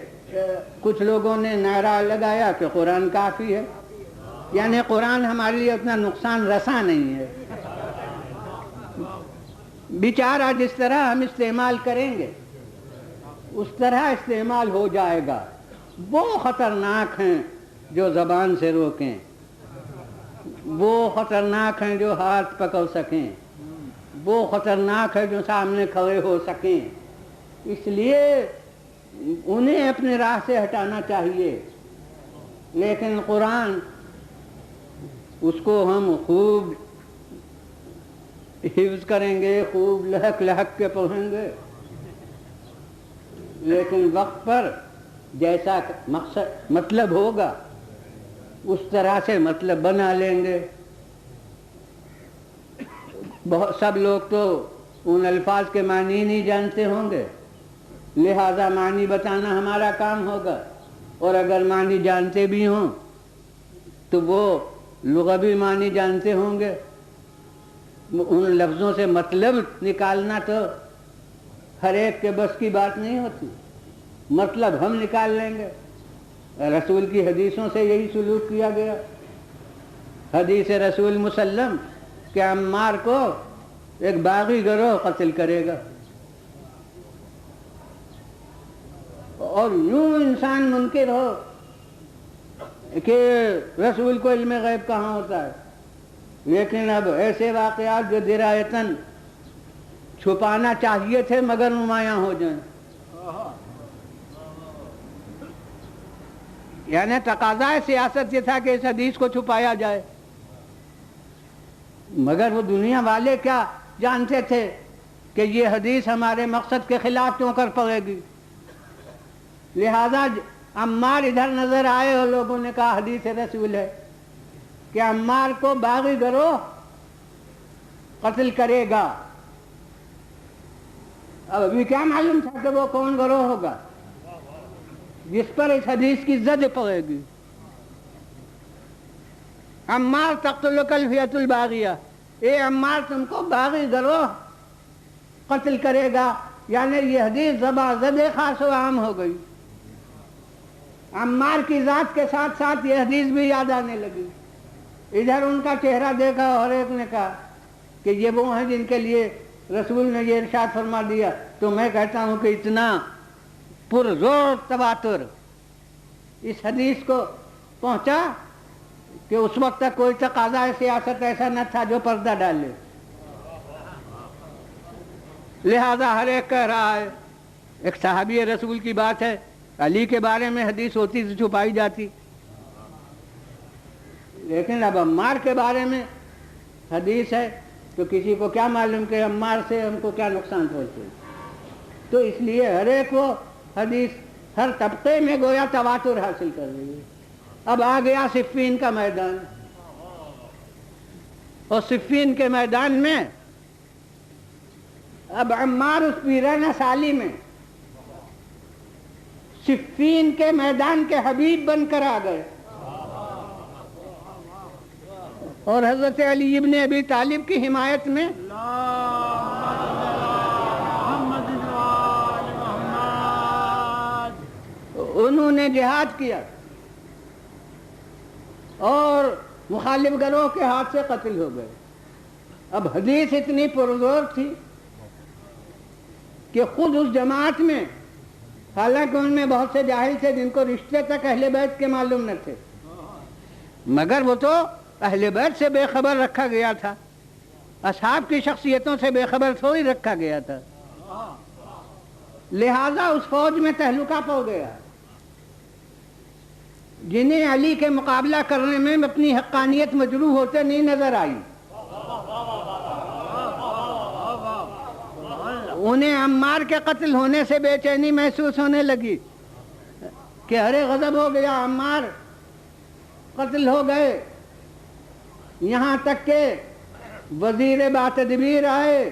کچھ لوگوں نے نعرہ لگایا کہ قرآن کافی ہے، یعنی قرآن ہمارے لیے اتنا نقصان رساں نہیں ہے، بیچارہ جس طرح ہم استعمال کریں گے اس طرح استعمال ہو جائے گا، وہ خطرناک ہیں جو زبان سے روکیں، وہ خطرناک ہیں جو ہاتھ پکڑ سکیں، وہ خطرناک ہے جو سامنے کھڑے ہو سکیں، اس لیے انہیں اپنے راہ سے ہٹانا چاہیے، لیکن قرآن اس کو ہم خوب حفظ کریں گے، خوب لہک لہک کے پڑھیں گے، لیکن وقت پر جیسا مقصد مطلب ہوگا اس طرح سے مطلب بنا لیں گے۔ بہت سب لوگ تو ان الفاظ کے معنی نہیں جانتے ہوں گے، لہذا معنی بتانا ہمارا کام ہوگا، اور اگر معنی جانتے بھی ہوں تو وہ لغوی معنی جانتے ہوں گے، ان لفظوں سے مطلب نکالنا تو ہر ایک کے بس کی بات نہیں ہوتی، مطلب ہم نکال لیں گے۔ رسول کی حدیثوں سے یہی سلوک کیا گیا، حدیث رسول مسلم کہ عمار کو ایک باغی گروہ قتل کرے گا، اور یوں انسان منکر ہو کہ رسول کو علم غیب کہاں ہوتا ہے، لیکن اب ایسے واقعات جو درایتاً چھپانا چاہیے تھے مگر نمایاں ہو جائیں، یعنی تقاضا سیاست یہ تھا کہ اس حدیث کو چھپایا جائے، مگر وہ دنیا والے کیا جانتے تھے کہ یہ حدیث ہمارے مقصد کے خلاف کیوں کر پڑے گی. لہذا عمار ادھر نظر آئے اور لوگوں نے کہا حدیث رسول ہے کہ عمار کو باغی گروہ قتل کرے گا. اب ابھی کیا معلوم تھا کہ وہ کون گروہ ہوگا جس پر اس حدیث کی زد پڑے گی. عمار تقتلک الفئۃ الباغیہ، اے عمار تم کو باغی گروہ قتل کرے گا. یعنی یہ حدیث زبا زد خاص و عام ہو گئی. عمار کی ذات کے ساتھ ساتھ یہ حدیث بھی یاد آنے لگی. ادھر ان کا چہرہ دیکھا اور ایک نے کہا کہ یہ وہ ہیں جن کے لیے رسول نے یہ ارشاد فرما دیا. تو میں کہتا ہوں کہ اتنا پرزور تواتر اس حدیث کو پہنچا کہ اس وقت تک کوئی تقاضا سیاست ایسا نہ تھا جو پردہ ڈالے. لہذا ہر ایک کہہ رہا ہے. ایک صحابی رسول کی بات ہے، علی کے بارے میں حدیث ہوتی تو چھپائی جاتی، لیکن اب عمار کے بارے میں حدیث ہے تو کسی کو کیا معلوم کہ عمار سے ہم کو کیا نقصان پہنچے. تو اس لیے ہر ایک وہ حدیث ہر طبقے میں گویا تواتر حاصل کر رہی ہے. اب آ گیا صفین کا میدان، اور صفین کے میدان میں اب عمار اس پیرانہ سالی میں صفین کے میدان کے حبیب بن کر آ گئے، اور حضرت علی ابن ابی طالب کی حمایت میں انہوں نے جہاد کیا اور مخالف گروہ کے ہاتھ سے قتل ہو گئے. اب حدیث اتنی پرزور تھی کہ خود اس جماعت میں، حالانکہ ان میں بہت سے جاہل تھے جن کو رشتے تک اہل بیت کے معلوم نہ تھے، مگر وہ تو اہل بیت سے بے خبر رکھا گیا تھا، اصحاب کی شخصیتوں سے بے خبر تھوڑی رکھا گیا تھا. لہذا اس فوج میں تہلکہ پڑ گیا. جنہیں علی کے مقابلہ کرنے میں اپنی حقانیت مجروح ہوتے نہیں نظر آئی، انہیں عمار کے قتل ہونے سے بے چینی محسوس ہونے لگی کہ ارے غضب ہو گیا، عمار قتل ہو گئے. یہاں تک کہ وزیر باتدبیر آئے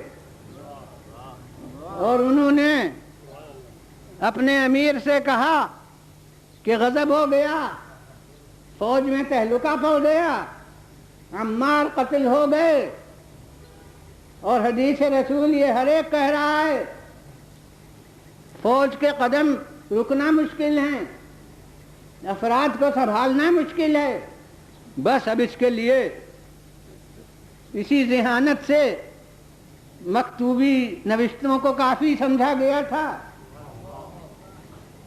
اور انہوں نے اپنے امیر سے کہا کہ غضب ہو گیا، فوج میں تہلکہ پڑ گیا، عمار قتل ہو گئے. اور حدیث رسول یہ ہر ایک کہہ رہا ہے فوج کے قدم رکنا مشکل ہیں، افراد کو سنبھالنا مشکل ہے. بس اب اس کے لیے اسی ذہانت سے مکتوبی نوشتوں کو کافی سمجھا گیا تھا.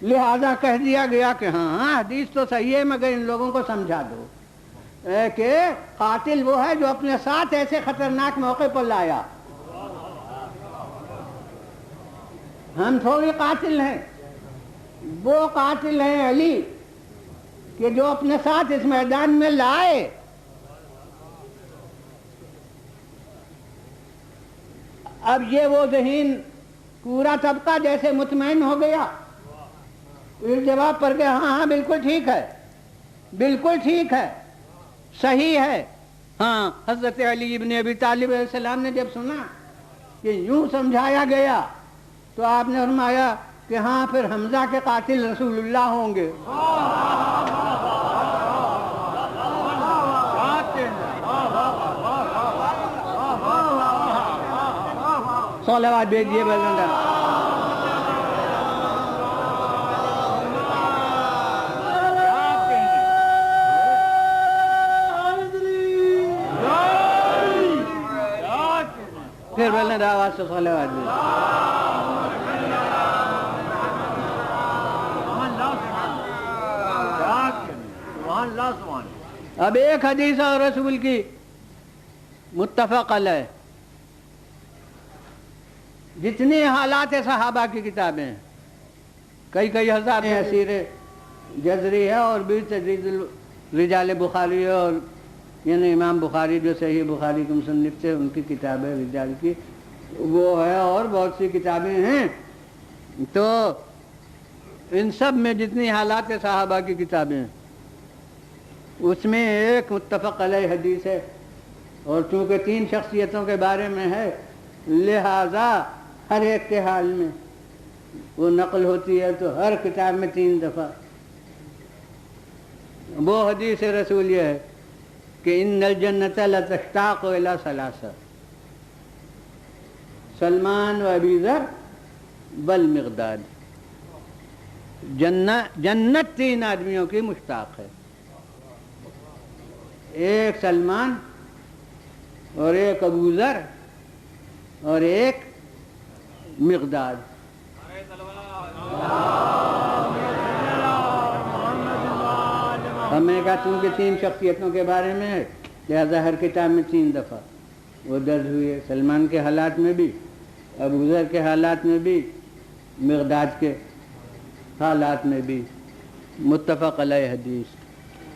لہذا کہہ دیا گیا کہ ہاں حدیث تو صحیح ہے مگر ان لوگوں کو سمجھا دو کہ قاتل وہ ہے جو اپنے ساتھ ایسے خطرناک موقع پر لایا. ہم تھوڑی قاتل ہیں، وہ قاتل ہیں علی کہ جو اپنے ساتھ اس میدان میں لائے. اب یہ وہ ذہین پورا طبقہ جیسے مطمئن ہو گیا، اس جواب پر کہ ہاں بالکل ٹھیک ہے، بالکل ٹھیک ہے، صحیح ہے. ہاں حضرت علی ابن ابی طالب علیہ السلام نے جب سنا کہ یوں سمجھایا گیا تو آپ نے فرمایا کہ ہاں پھر حمزہ کے قاتل رسول اللہ ہوں گے. صلوات بھیجیے بلندہ. پھر بلند آواز سے صلوات بھیجیے. اب ایک حدیث اور رسول کی متفق علیہ، جتنی حالات صحابہ کی کتابیں، کئی ہزار اسیر جزری ہے اور بھی تجرید رجال بخاری ہے، اور یعنی امام بخاری جو صحیح بخاری کے مصنف تھے ان کی کتاب ہے رجال کی، وہ ہے، اور بہت سی کتابیں ہیں۔ تو ان سب میں جتنی حالات صحابہ کی کتابیں ہیں اس میں ایک متفق علیہ حدیث ہے، اور چونکہ 3 شخصیتوں کے بارے میں ہے لہذا ہر ایک کے حال میں وہ نقل ہوتی ہے، تو ہر کتاب میں 3 دفعہ وہ حدیث رسول یہ ہے کہ ان الجنت لتشتاق الی ثلاثہ سلمان و ابی ذر والمقداد، جنت 3 آدمیوں کی مشتاق ہے، ایک سلمان اور ایک ابو ذر اور ایک مقداد۔ ہم نے کہا چونکہ 3 شخصیتوں کے بارے میں ہے لہذا ہر کتاب میں 3 دفعہ وہ درج ہوئی ہے، سلمان کے حالات میں بھی، ابو ذر کے حالات میں بھی، مقداد کے حالات میں بھی، متفق علیہ حدیث۔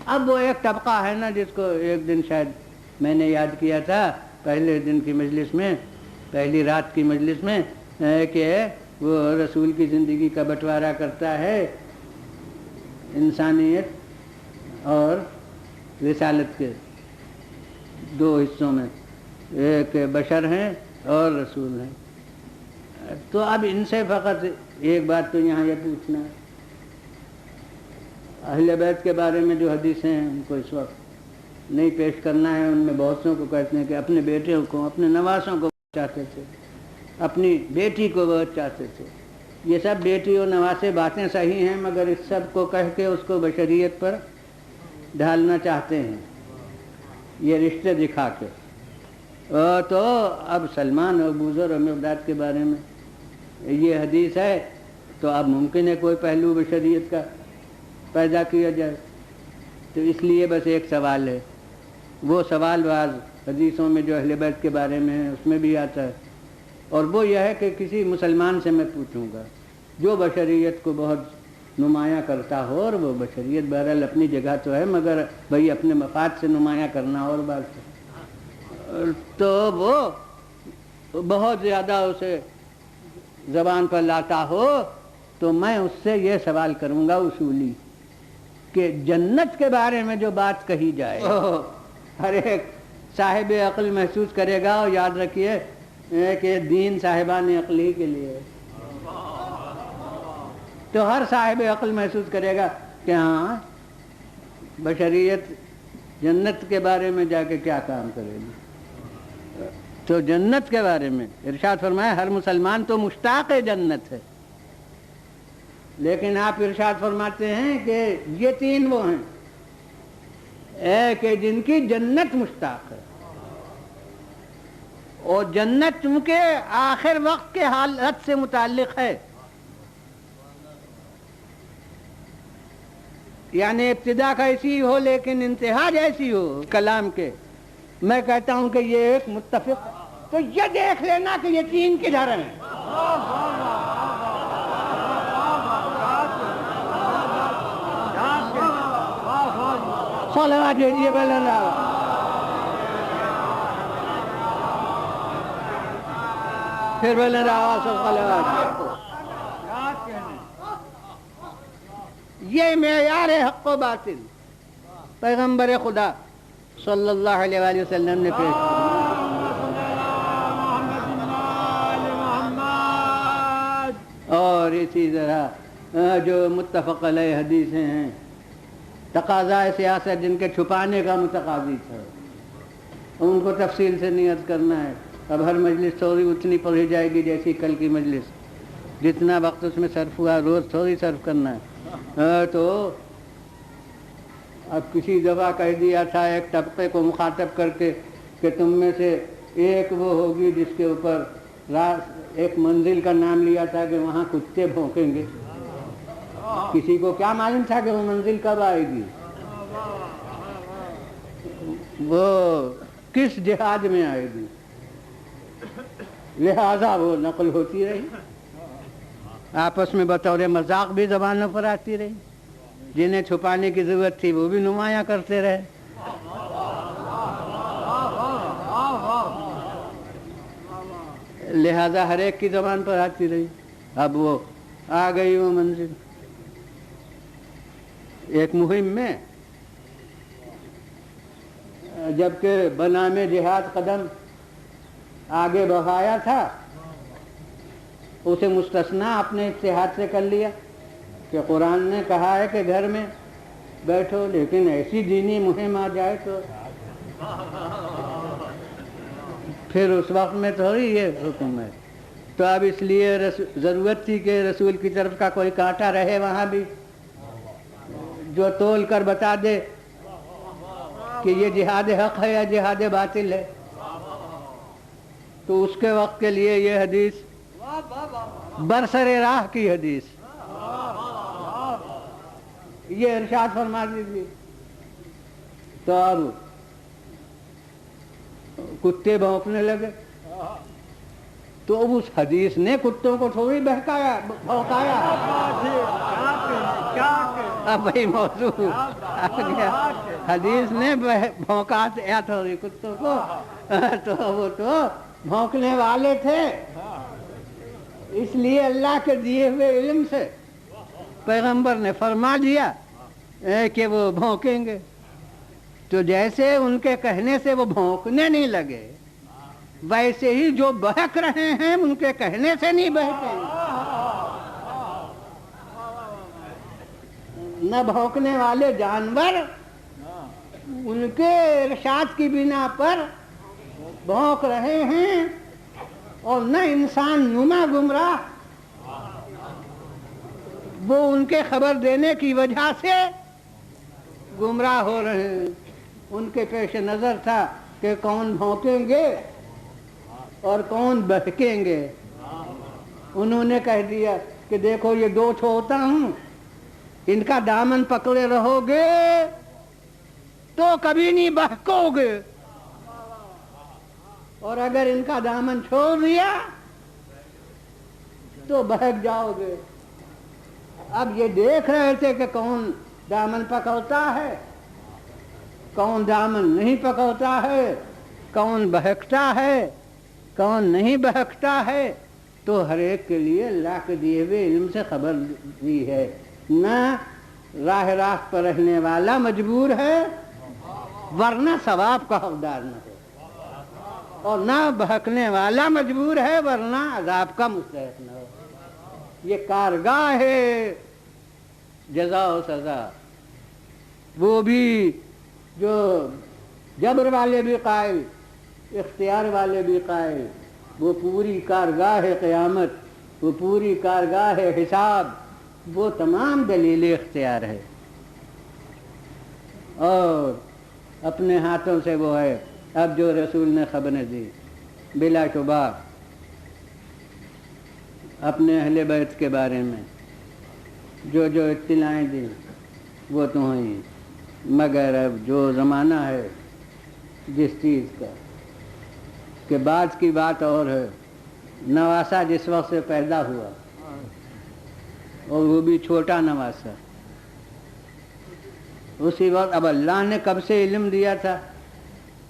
اب وہ ایک طبقہ ہے نا جس کو ایک دن شاید میں نے یاد کیا تھا پہلے دن کی مجلس میں، پہلی رات کی مجلس میں، کہ وہ رسول کی زندگی کا بٹوارا کرتا ہے انسانیت اور رسالت کے 2 حصوں میں، ایک بشر ہیں اور رسول ہیں۔ تو اب ان سے فقط ایک بات تو یہاں یہ پوچھنا ہے، اہل بیت کے بارے میں جو حدیثیں ہیں ان کو اس وقت نہیں پیش کرنا ہے، ان میں بہت سوں کو کہتے ہیں کہ اپنے بیٹوں کو، اپنے نواسوں کو چاہتے تھے، اپنی بیٹی کو بہت چاہتے تھے۔ یہ سب بیٹی اور نواسے باتیں صحیح ہیں، مگر اس سب کو کہہ کے اس کو بشریت پر ڈھالنا چاہتے ہیں، یہ رشتے دکھا کے۔ تو اب سلمان اور ابو ذر اور مقداد کے بارے میں یہ حدیث ہے، تو اب ممکن ہے کوئی پہلو بشریت کا پیدا کیا جائے، تو اس لیے بس ایک سوال ہے، وہ سوال بعض حدیثوں میں جو اہل بیت کے بارے میں ہے اس میں بھی آتا ہے، اور وہ یہ ہے کہ کسی مسلمان سے میں پوچھوں گا جو بشریت کو بہت نمایاں کرتا ہو، اور وہ بشریت بہرحال اپنی جگہ تو ہے مگر بھئی اپنے مفاد سے نمایاں کرنا اور بات ہے، تو وہ بہت زیادہ اسے زبان پر لاتا ہو، تو میں اس سے یہ سوال کروں گا اصولی کہ جنت کے بارے میں جو بات کہی جائے ہر ایک صاحب عقل محسوس کرے گا، اور یاد رکھیے کہ دین صاحبان عقل ہی کے لیے ہے، تو ہر صاحب عقل محسوس کرے گا کہ ہاں بشریت جنت کے بارے میں جا کے کیا کام کرے گی۔ تو جنت کے بارے میں ارشاد فرمایا ہر مسلمان تو مشتاق جنت ہے، لیکن آپ ارشاد فرماتے ہیں کہ یہ 3 وہ ہیں کہ جن کی جنت مشتاق ہے، اور جنت چونکہ آخر وقت کے حالت سے متعلق ہے، یعنی ابتدا کا ایسی ہو لیکن انتہا جیسی ہو کلام کے، میں کہتا ہوں کہ یہ ایک متفق، تو یہ دیکھ لینا کہ یہ 3 کدھر ہیں۔ صلوات بھیجیے بلند آواز۔ پھر بلند آواز سے صلوات۔ یہ معیار حق و باطل پیغمبر خدا صلی اللہ علیہ وآلہ وسلم نے پیش کیا، اور اسی طرح جو متفق علیہ حدیثیں ہیں، تقاضا سیاست جن کے چھپانے کا متقاضی تھا، ان کو تفصیل سے نیت کرنا ہے۔ اب ہر مجلس تھوڑی اتنی پڑھی جائے گی جیسی کل کی مجلس، جتنا وقت اس میں صرف ہوا روز تھوڑی صرف کرنا ہے۔ تو اب کسی دفعہ کہہ دیا تھا ایک طبقے کو مخاطب کر کے کہ تم میں سے ایک وہ ہوگی جس کے اوپر ایک منزل کا نام لیا تھا کہ وہاں کتے بھونکیں گے، کسی کو کیا معلوم تھا کہ وہ منزل کب آئے گی، وہ کس جہاد میں آئے گی، لہذا وہ نقل ہوتی رہی، آپس میں بطور مذاق بھی زبانوں پر آتی رہی، جنہیں چھپانے کی ضرورت تھی وہ بھی نمایاں کرتے رہے. لہذا ہر ایک کی زبان پر آتی رہی. اب وہ آ گئی وہ منزل. ایک مہم میں جبکہ بنام جہاد قدم آگے بڑھایا تھا، اسے مستثنا اپنے اتحاد سے کر لیا کہ قرآن نے کہا ہے کہ گھر میں بیٹھو، لیکن ایسی دینی مہم آ جائے تو پھر اس وقت میں تھوڑی یہ حکم ہے. تو اب اس لیے ضرورت تھی کہ رسول کی طرف کا کوئی کانٹا رہے وہاں بھی، جو تول کر بتا دے کہ یہ جہاد حق ہے یا جہاد باطل ہے. تو اس کے وقت کے لیے یہ حدیث برسر راہ کی حدیث، یہ ارشاد فرما دیجیے. تو اب کتے بھونکنے لگے، تو اب اس حدیث نے کتوں کو تھوڑی بہکایا بھونکایا. اب بھائی موضوع حدیث نے بھونکایا تھوڑی کتوں کو، تو وہ تو بھونکنے والے تھے. اس لیے اللہ کے دیے ہوئے علم سے پیغمبر نے فرما دیا کہ وہ بھونکیں گے. تو جیسے ان کے کہنے سے وہ بھونکنے نہیں لگے، ویسے ہی جو بہک رہے ہیں ان کے کہنے سے نہیں بہکیں گے. نہ بھونکنے والے جانور ان کے ارشاد کی بنا پر بھونک رہے ہیں، اور نہ انسان نما گمراہ وہ ان کے خبر دینے کی وجہ سے گمراہ ہو رہے ہیں. ان کے پیش نظر تھا کہ کون بھونکیں گے اور کون بہکیں گے. انہوں نے کہہ دیا کہ دیکھو یہ دو چھوڑتا ہوں، ان کا دامن پکڑے رہو گے تو کبھی نہیں بہکو گے، اور اگر ان کا دامن چھوڑ دیا تو بہک جاؤ گے. اب یہ دیکھ رہے تھے کہ کون دامن پکڑتا ہے، کون دامن نہیں پکڑتا ہے، کون بہکتا ہے، کون نہیں بہکتا ہے. تو ہر ایک کے لیے اللہ کے دیے ہوئے علم سے خبر دی ہے. نہ راہ راست پر رہنے والا مجبور ہے ورنہ ثواب کا حقدار نہ ہے، اور نہ بہکنے والا مجبور ہے ورنہ عذاب کا مستحق نہ ہو. یہ کارگاہ ہے جزا و سزا. وہ بھی جو جبر والے بھی قائل، اختیار والے بھی قائل، وہ پوری کارگاہ قیامت، وہ پوری کارگاہ حساب، وہ تمام دلیل اختیار ہے. اور اپنے ہاتھوں سے وہ ہے اب جو رسول نے خبریں دی، بلا شبہ اپنے اہل بیت کے بارے میں جو جو اطلاعیں دی وہ تو ہیں. مگر اب جو زمانہ ہے جس چیز کا کہ بعد کی بات اور ہے، نواسا جس وقت سے پیدا ہوا اور وہ بھی چھوٹا نواسا، اسی وقت اب اللہ نے کب سے علم دیا تھا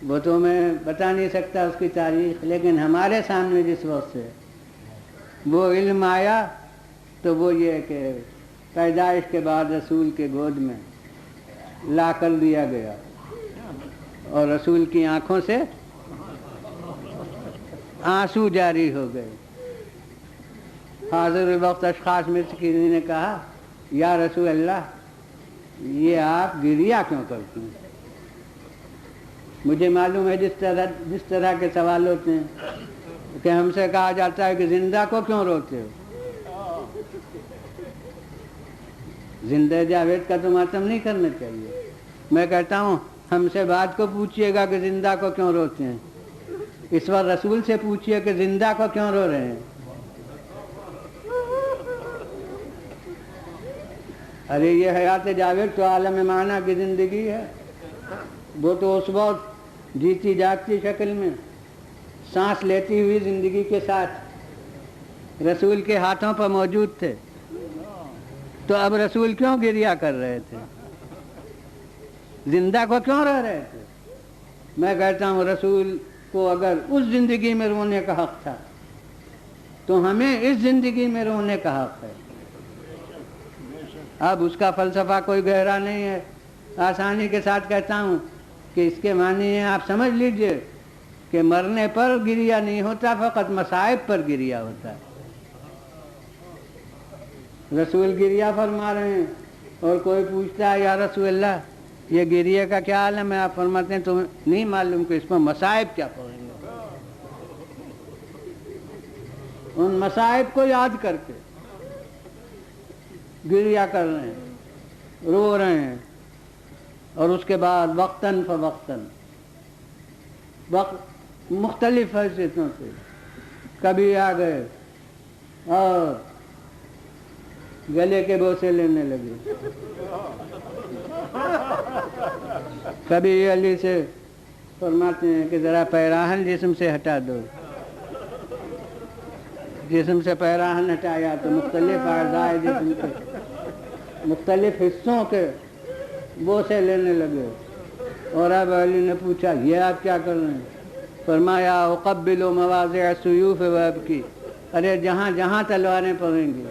وہ تو میں بتا نہیں سکتا اس کی تاریخ، لیکن ہمارے سامنے جس وقت سے وہ علم آیا تو وہ یہ کہ پیدائش کے بعد رسول کے گود میں لا کر دیا گیا اور رسول کی آنکھوں سے آنسو جاری ہو گئے. حاضر وقت اشخاص میں سے کسی نے کہا یا رسول اللہ یہ آپ گریہ کیوں کرتے ہیں؟ مجھے معلوم ہے جس طرح کے سوال ہوتے ہیں کہ ہم سے کہا جاتا ہے کہ زندہ کو کیوں روتے ہو؟ زندہ جاوید کا تو ماتم نہیں کرنا چاہیے. میں کہتا ہوں ہم سے بات کو پوچھئے گا کہ زندہ کو کیوں روتے ہیں، اس وقت رسول سے پوچھئے کہ زندہ کو کیوں رو رہے ہیں. ارے یہ حیات جاوید تو عالم معنی کی زندگی ہے، وہ تو اس وقت جیتی جاگتی شکل میں سانس لیتی ہوئی زندگی کے ساتھ رسول کے ہاتھوں پر موجود تھے. تو اب رسول کیوں گریا کر رہے تھے؟ زندہ کو کیوں رہ رہے تھے؟ میں کہتا ہوں رسول کو اگر اس زندگی میں رونے کا حق تھا تو ہمیں اس زندگی میں رونے کا حق ہے۔ اب اس کا فلسفہ کوئی گہرا نہیں ہے، آسانی کے ساتھ کہتا ہوں کہ اس کے معنی ہیں، آپ سمجھ لیجئے کہ مرنے پر گریا نہیں ہوتا، فقط مصائب پر گریا ہوتا ہے۔ رسول گریا فرما رہے ہیں اور کوئی پوچھتا ہے یا رسول اللہ یہ گریے کا کیا عالم ہے؟ آپ فرماتے ہیں تمہیں نہیں معلوم کہ اس میں مصائب کیا پڑیں گے۔ ان مصائب کو یاد کر کے گریا کر رہے ہیں، رو رہے ہیں، اور اس کے بعد وقتاً فوقتاً مختلف حیثیتوں سے کبھی آ گئے اور گلے کے بوسے لینے لگے، کبھی علی سے فرماتے ہیں کہ ذرا پیراہن جسم سے ہٹا دو، جسم سے پیراہن ہٹایا تو مختلف اعضاء جسم کے مختلف حصوں کے بوسے لینے لگے، اور اب علی نے پوچھا یہ آپ کیا کر رہے ہیں؟ فرمایا اقبل مواضع السیوف وابکی، ارے جہاں جہاں تلواریں پڑیں گی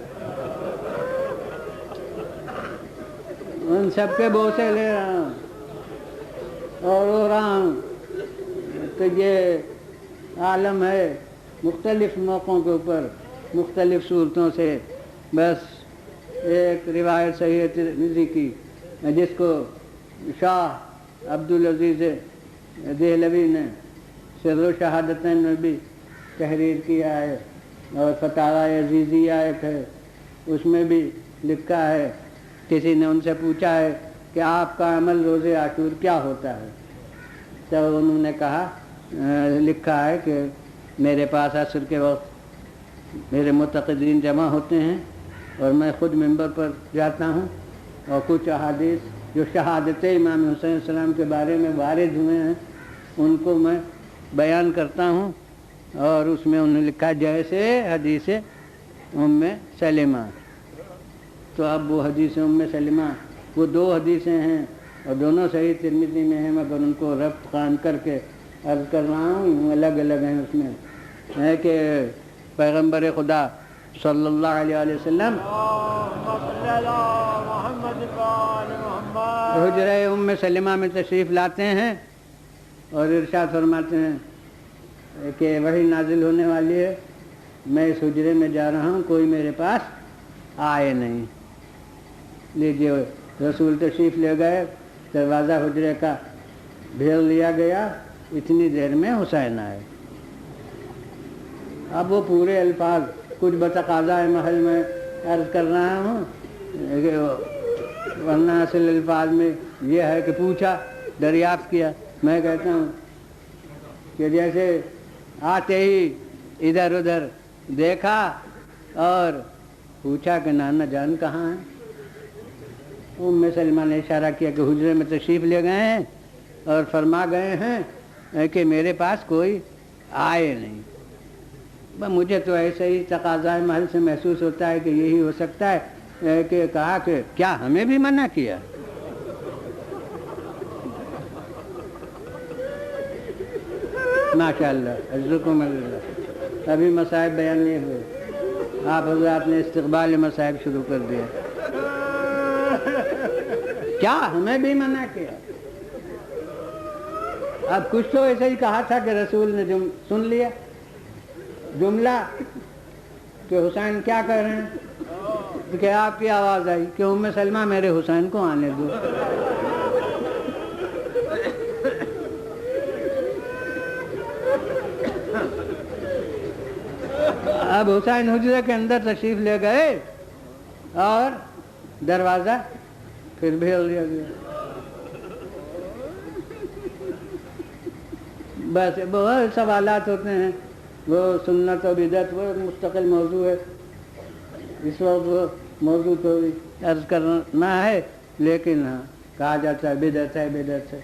ان سب کے بوسے لے رہا ہوں اور رو رہا ہوں۔ تو یہ عالم ہے، مختلف موقعوں کے اوپر مختلف صورتوں سے۔ بس ایک روایت صحیح ترمذی کی جس کو شاہ عبدالعزیز دہلوی نے سر و شہادتین میں بھی تحریر کیا ہے، اور فتاوی عزیزیہ ایک ہے، اس میں بھی لکھا ہے، کسی نے ان سے پوچھا ہے کہ آپ کا عمل روز عاشور کیا ہوتا ہے؟ تو انہوں نے کہا لکھا ہے کہ میرے پاس عصر کے وقت میرے متقدین جمع ہوتے ہیں اور میں خود ممبر پر جاتا ہوں، اور کچھ احادیث جو شہادت امام حسین السلام کے بارے میں وارد ہوئے ہیں ان کو میں بیان کرتا ہوں، اور اس میں انہوں نے لکھا جیسے حدیث ام سلمہ۔ تو اب وہ حدیث ام سلمہ وہ دو حدیثیں ہیں اور دونوں صحیح ترمذی میں ہیں، مگر ان کو ربط قائم کر کے عرض کر رہا ہوں، الگ الگ ہیں۔ اس میں ہے کہ پیغمبر خدا صلی اللہ علیہ وسلم حجرہ ام سلمہ میں تشریف لاتے ہیں اور ارشاد فرماتے ہیں کہ وحی نازل ہونے والی ہے، میں اس حجرے میں جا رہا ہوں، کوئی میرے پاس آئے نہیں۔ لیجیے رسول تشریف لے گئے، دروازہ حجرے کا بھیڑ لیا گیا، اتنی دیر میں حسین آئے۔ اب وہ پورے الفاظ کچھ بتقاضۂ محل میں عرض کر رہا ہوں، ورنہ اصل الفاظ میں یہ ہے کہ پوچھا، دریافت کیا۔ میں کہتا ہوں کہ جیسے آتے ہی ادھر ادھر دیکھا اور پوچھا کہ نانا جان کہاں ہیں؟ ام سلمہ نے اشارہ کیا کہ حجرے میں تشریف لے گئے ہیں اور فرما گئے ہیں کہ میرے پاس کوئی آئے نہیں۔ مجھے تو ایسے ہی تقاضۂ محل سے محسوس ہوتا ہے کہ یہی ہو سکتا ہے کہ کہا کہ کیا ہمیں بھی منع کیا؟ ماشاء اللہ، عزکم اللہ۔ ابھی مصائب بیان نہیں ہوئے، آپ حضرات نے استقبال مصائب شروع کر دیا۔ کیا ہمیں بھی منع کیا؟ اب کچھ تو ایسے ہی کہا تھا کہ رسول نے سن لیا جملہ کہ حسین کیا کہہ رہے ہیں، کہ آپ کی آواز آئی کہ ام سلمہ میرے حسین کو آنے دو۔ اب حسین حجرے کے اندر تشریف لے گئے اور دروازہ پھر بھیڑ لیا گیا۔ بس بہت سوالات ہوتے ہیں، وہ سنت و بدعت وہ مستقل موضوع ہے، اس وقت وہ موضوع تو عرض کرنا ہے، لیکن ہاں کہا جاتا ہے بدعت ہے بدعت ہے۔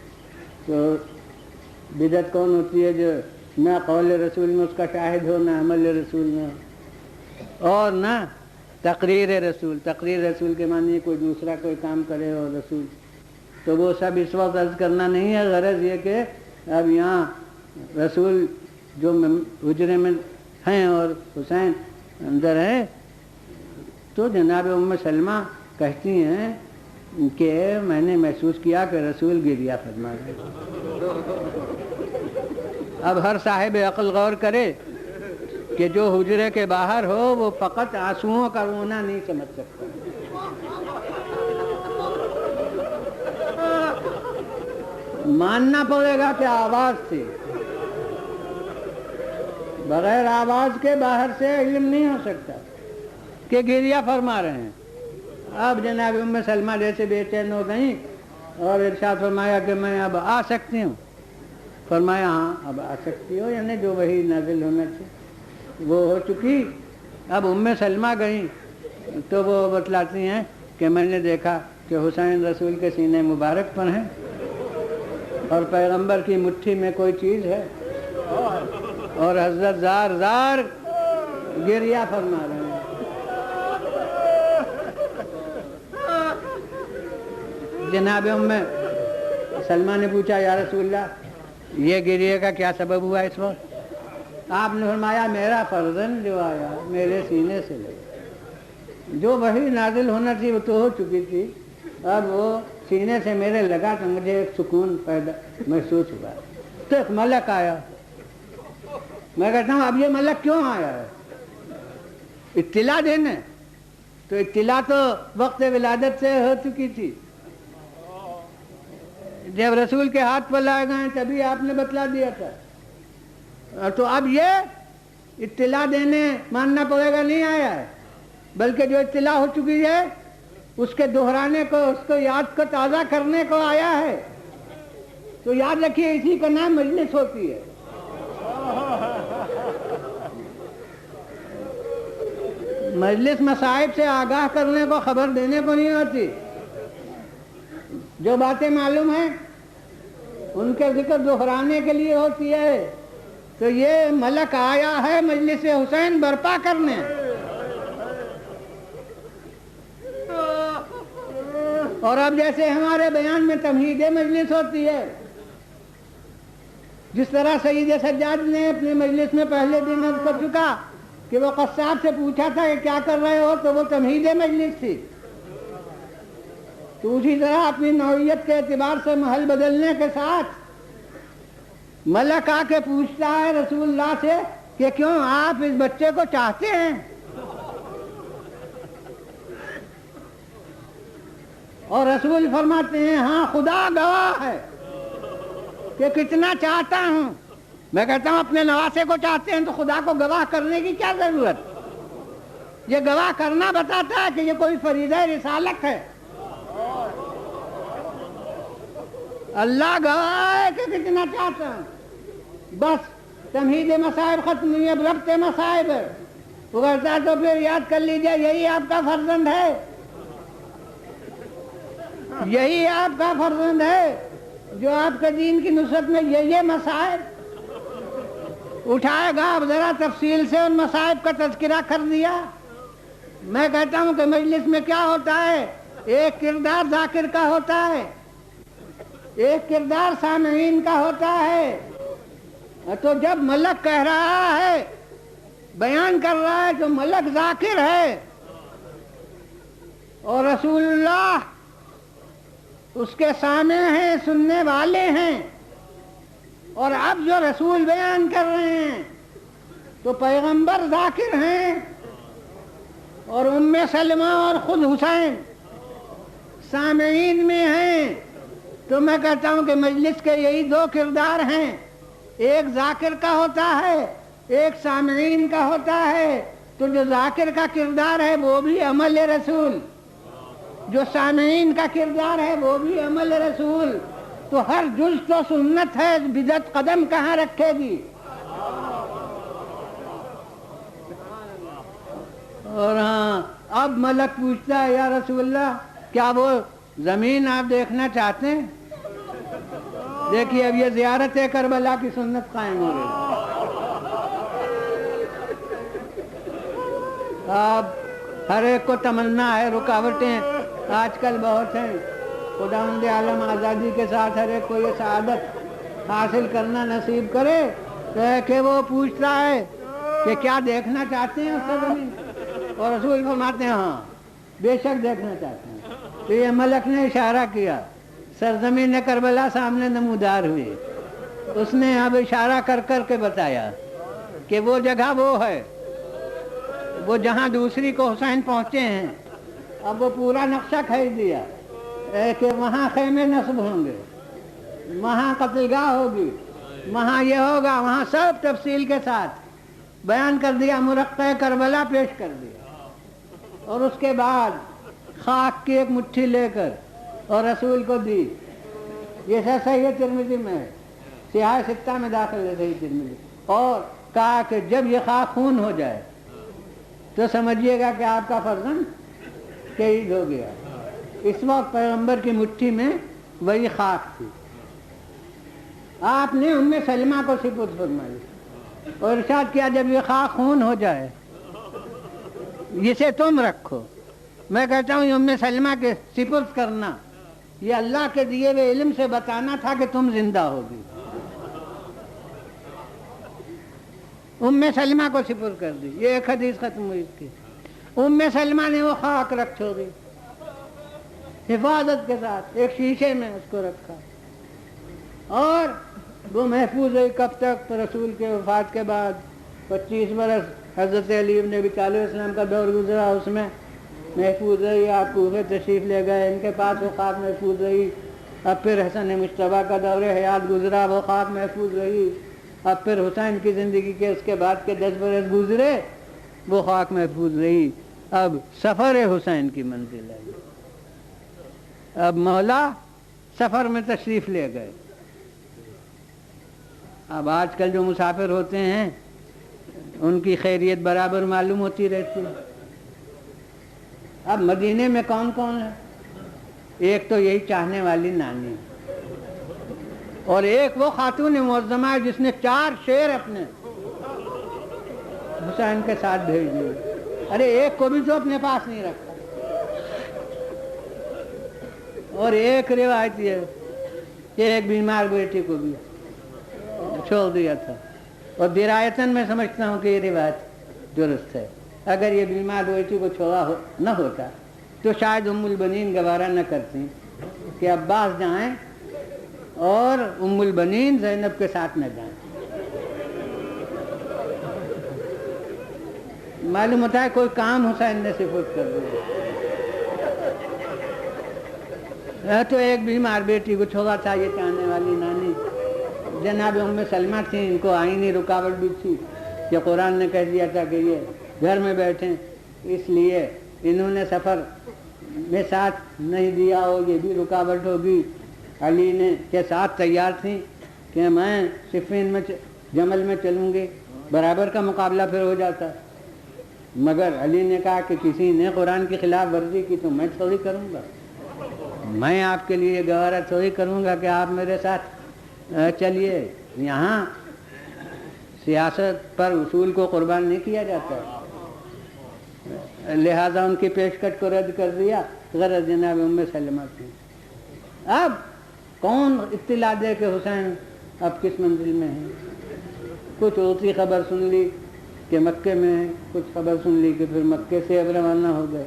تو بدعت کون ہوتی ہے؟ جو نہ قول رسول میں اس کا شاہد ہو، نہ عمل رسول میں ہو، اور نہ تقریر رسول، تقریر رسول کے معنی کوئی دوسرا کوئی کام کرے اور رسول، تو وہ سب اس وقت عرض کرنا نہیں ہے، غرض یہ کہ اب یہاں رسول جو حجرے میں ہیں اور حسین اندر ہے، تو جناب ام سلمہ کہتی ہیں کہ میں نے محسوس کیا کہ رسول گریہ فرما رہے۔ اب ہر صاحب عقل غور کرے کہ جو حجرے کے باہر ہو وہ فقط آنسوؤں کا رونا نہیں سمجھ سکتا، ماننا پڑے گا کہ آواز سے، بغیر آواز کے باہر سے علم نہیں ہو سکتا کہ گریہ فرما رہے ہیں۔ اب جناب ام سلمہ جیسے بے چین ہو گئیں اور ارشاد فرمایا کہ میں اب آ سکتی ہوں۔ فرمایا ہاں اب آ سکتی ہو، یعنی جو وحی نازل ہونا تھی وہ ہو چکی۔ اب ام سلمہ گئیں تو وہ بتلاتی ہیں کہ میں نے دیکھا کہ حسین رسول کے سینے مبارک پر ہیں اور پیغمبر کی مٹھی میں کوئی چیز ہے اور حضرت زار زار گریہ فرما رہے ہیں۔ جناب ام سلمہ نے پوچھا یا رسول اللہ یہ گریہ کا کیا سبب ہوا اس وقت؟ آپ نے فرمایا میرا فرزند جو آیا میرے سینے سے لگا، جو وحی نازل ہونا تھی وہ تو ہو چکی تھی، اب وہ سینے سے میرے لگا تو مجھے ایک سکون پیدا محسوس ہوا، تو ایک ملک آیا۔ میں کہتا ہوں اب یہ ملک کیوں آیا ہے؟ اطلاع دینے، تو اطلاع تو وقت ولادت سے ہو چکی تھی، جب رسول کے ہاتھ پر لائے گئے تبھی آپ نے بتلا دیا تھا، تو اب یہ اطلاع دینے ماننا پڑے گا نہیں آیا ہے، بلکہ جو اطلاع ہو چکی ہے اس کے دہرانے کو، اس کو یاد کو تازہ کرنے کو آیا ہے۔ تو یاد رکھیے اسی کا نام مجلس ہوتی ہے۔ مجلس مصائب سے آگاہ کرنے کو، خبر دینے کو نہیں ہوتی، جو باتیں معلوم ہیں ان کے ذکر دہرانے کے لیے ہوتی ہے۔ تو یہ ملک آیا ہے مجلس حسین برپا کرنے، اور اب جیسے ہمارے بیان میں تمہید مجلس ہوتی ہے، جس طرح سید سجاد نے اپنے مجلس میں پہلے دن عرض کر چکا کہ وہ قصاب سے پوچھا تھا کہ کیا کر رہے ہو، تو وہ تمہید مجلس تھی، تو اسی طرح اپنی نوعیت کے اعتبار سے محل بدلنے کے ساتھ ملک آ کے پوچھتا ہے رسول اللہ سے کہ کیوں آپ اس بچے کو چاہتے ہیں؟ اور رسول فرماتے ہیں ہاں خدا گواہ ہے کہ کتنا چاہتا ہوں۔ میں کہتا ہوں اپنے نواسے کو چاہتے ہیں تو خدا کو گواہ کرنے کی کیا ضرورت؟ یہ گواہ کرنا بتاتا ہے کہ یہ کوئی فریضہ رسالت ہے۔ اللہ گواہ ہے کہ کتنا چاہتا ہوں۔ بس تمہید مصائب ختم ہوئی، اب ربط مصائب ہے، اگرتا تو پھر یاد کر لیجئے یہی آپ کا فرزند ہے، یہی آپ کا فرزند ہے جو آپ کے دین کی نصرت میں یہ مصائب اٹھائے گا۔ اب ذرا تفصیل سے ان مصائب کا تذکرہ کر دیا۔ میں کہتا ہوں کہ مجلس میں کیا ہوتا ہے، ایک کردار ذاکر کا ہوتا ہے، ایک کردار سامعین کا ہوتا ہے۔ تو جب ملک کہہ رہا ہے، بیان کر رہا ہے، تو ملک ذاکر ہے اور رسول اللہ اس کے سامع ہیں، سننے والے ہیں۔ اور اب جو رسول بیان کر رہے ہیں تو پیغمبر ذاکر ہیں اور ام سلمہ اور خود حسین سامعین میں ہیں۔ تو میں کہتا ہوں کہ مجلس کے یہی دو کردار ہیں، ایک ذاکر کا ہوتا ہے، ایک سامعین کا ہوتا ہے۔ تو جو ذاکر کا کردار ہے وہ بھی عمل رسول، جو سامعین کا کردار ہے وہ بھی عمل رسول۔ تو ہر جز تو سنت ہے، بدعت قدم کہاں رکھے گی؟ اور ہاں اب ملک پوچھتا ہے یا رسول اللہ کیا وہ زمین آپ دیکھنا چاہتے ہیں؟ دیکھیے اب یہ زیارت کربلا کی سنت قائم ہو رہی ہے۔ اب ہر ایک کو تمنا ہے، رکاوٹیں آج کل بہت ہیں. خداوند عالم آزادی کے ساتھ ہر ایک کو یہ سعادت حاصل کرنا نصیب کرے کہ وہ پوچھتا ہے کہ کیا دیکھنا چاہتے ہیں اس سرزمین، اور رسول فرماتے ہیں ہاں بے شک دیکھنا چاہتے ہیں. تو یہ ملک نے اشارہ کیا، سرزمین کربلا سامنے نمودار ہوئی. اس نے اب اشارہ کر کر کے بتایا کہ وہ جگہ وہ ہے، وہ جہاں دوسری کو حسین پہنچے ہیں. اب وہ پورا نقشہ کھینچ دیا کہ وہاں خیمے نصب ہوں گے، وہاں قتل گاہ ہوگی، وہاں یہ ہوگا، وہاں سب تفصیل کے ساتھ بیان کر دیا. مرقع کربلا پیش کر دیا، اور اس کے بعد خاک کی ایک مٹھی لے کر اور رسول کو دی. یہ صحیح ترمذی میں ہے، سیاہ ستہ میں داخل ہے صحیح ترمذی. اور کہا کہ جب یہ خاک خون ہو جائے تو سمجھیے گا کہ آپ کا فرزند شہید ہو گیا. اس وقت پیغمبر کی مٹھی میں وہی خاک تھی. آپ نے ام سلمہ کو سپرد فرمائی اور ارشاد کیا جب یہ خاک خون ہو جائے اسے تم رکھو. میں کہتا ہوں یہ ام سلمہ کے سپرد کرنا یہ اللہ کے دیے ہوئے علم سے بتانا تھا کہ تم زندہ ہوگی. ام سلمہ کو سپرد کر دی. یہ ایک حدیث ختم ہوئی اس کی. ام سلمہ نے وہ خاک رکھ چھوڑی حفاظت کے ساتھ، ایک شیشے میں اس کو رکھا، اور وہ محفوظ ہے کب تک؟ رسول کے وفات کے بعد 25 برس حضرت علی ابن ابی طالب السلام کا دور گزرا، اس میں محفوظ رہی. آپ کوفہ تشریف لے گئے، ان کے پاس وہ خاک محفوظ رہی. اب پھر حسن مجتبیٰ کا دور حیات گزرا، وہ خاک محفوظ رہی. اب پھر حسین کی زندگی کے اس کے بعد کے 10 برس گزرے، وہ خاک محفوظ رہی. اب سفر حسین کی منزل ہے. اب مولا سفر میں تشریف لے گئے. اب آج کل جو مسافر ہوتے ہیں ان کی خیریت برابر معلوم ہوتی رہتی ہے. اب مدینے میں کون کون ہے؟ ایک تو یہی چاہنے والی نانی، اور ایک وہ خاتون معظمہ ہے جس نے 4 شعر اپنے حسین کے ساتھ بھیج دیے. ارے ایک کو بھی تو اپنے پاس نہیں رکھا. اور ایک روایت یہ کہ ایک بیمار بیٹی کو بھی چھوڑ دیا تھا. اور درایتاً میں سمجھتا ہوں کہ یہ روایت درست ہے. اگر یہ بیمار بیٹی کو چھوڑا نہ ہوتا تو شاید ام البنین گوارہ نہ کرتی کہ عباس جائیں اور ام البنین زینب کے ساتھ نہ جائیں. معلوم ہوتا ہے کوئی کام حسین نے سپرد کر دیا. تو ایک بیمار بیٹی کو چھوڑا تھا یہ چاہنے والی نانی. جناب ام سلمہ تھیں، ان کو آئینی رکاوٹ بھی تھی کہ قرآن نے کہہ دیا تھا کہ یہ گھر میں بیٹھیں، اس لیے انہوں نے سفر میں ساتھ نہیں دیا اور یہ بھی رکاوٹ ہوگی. علی نے کے ساتھ تیار تھیں کہ میں صفین میں جمل میں چلوں گی، برابر کا مقابلہ پھر ہو جاتا. مگر علی نے کہا کہ کسی نے قرآن کی خلاف ورزی کی تو میں تھوڑی کروں گا، میں آپ کے لیے گوارہ تھوڑی کروں گا کہ آپ میرے ساتھ چلیے. یہاں سیاست پر اصول کو قربان نہیں کیا جاتا، لہذا ان کی پیشکش کو رد کر دیا. غرض جناب ام سلمہ تھی. اب کون اطلاع دے کہ حسین اب کس منزل میں ہے؟ کچھ اوتی خبر سن لی کہ مکے میں ہے، کچھ خبر سن لی کہ پھر مکے سے اب روانہ ہو گئے.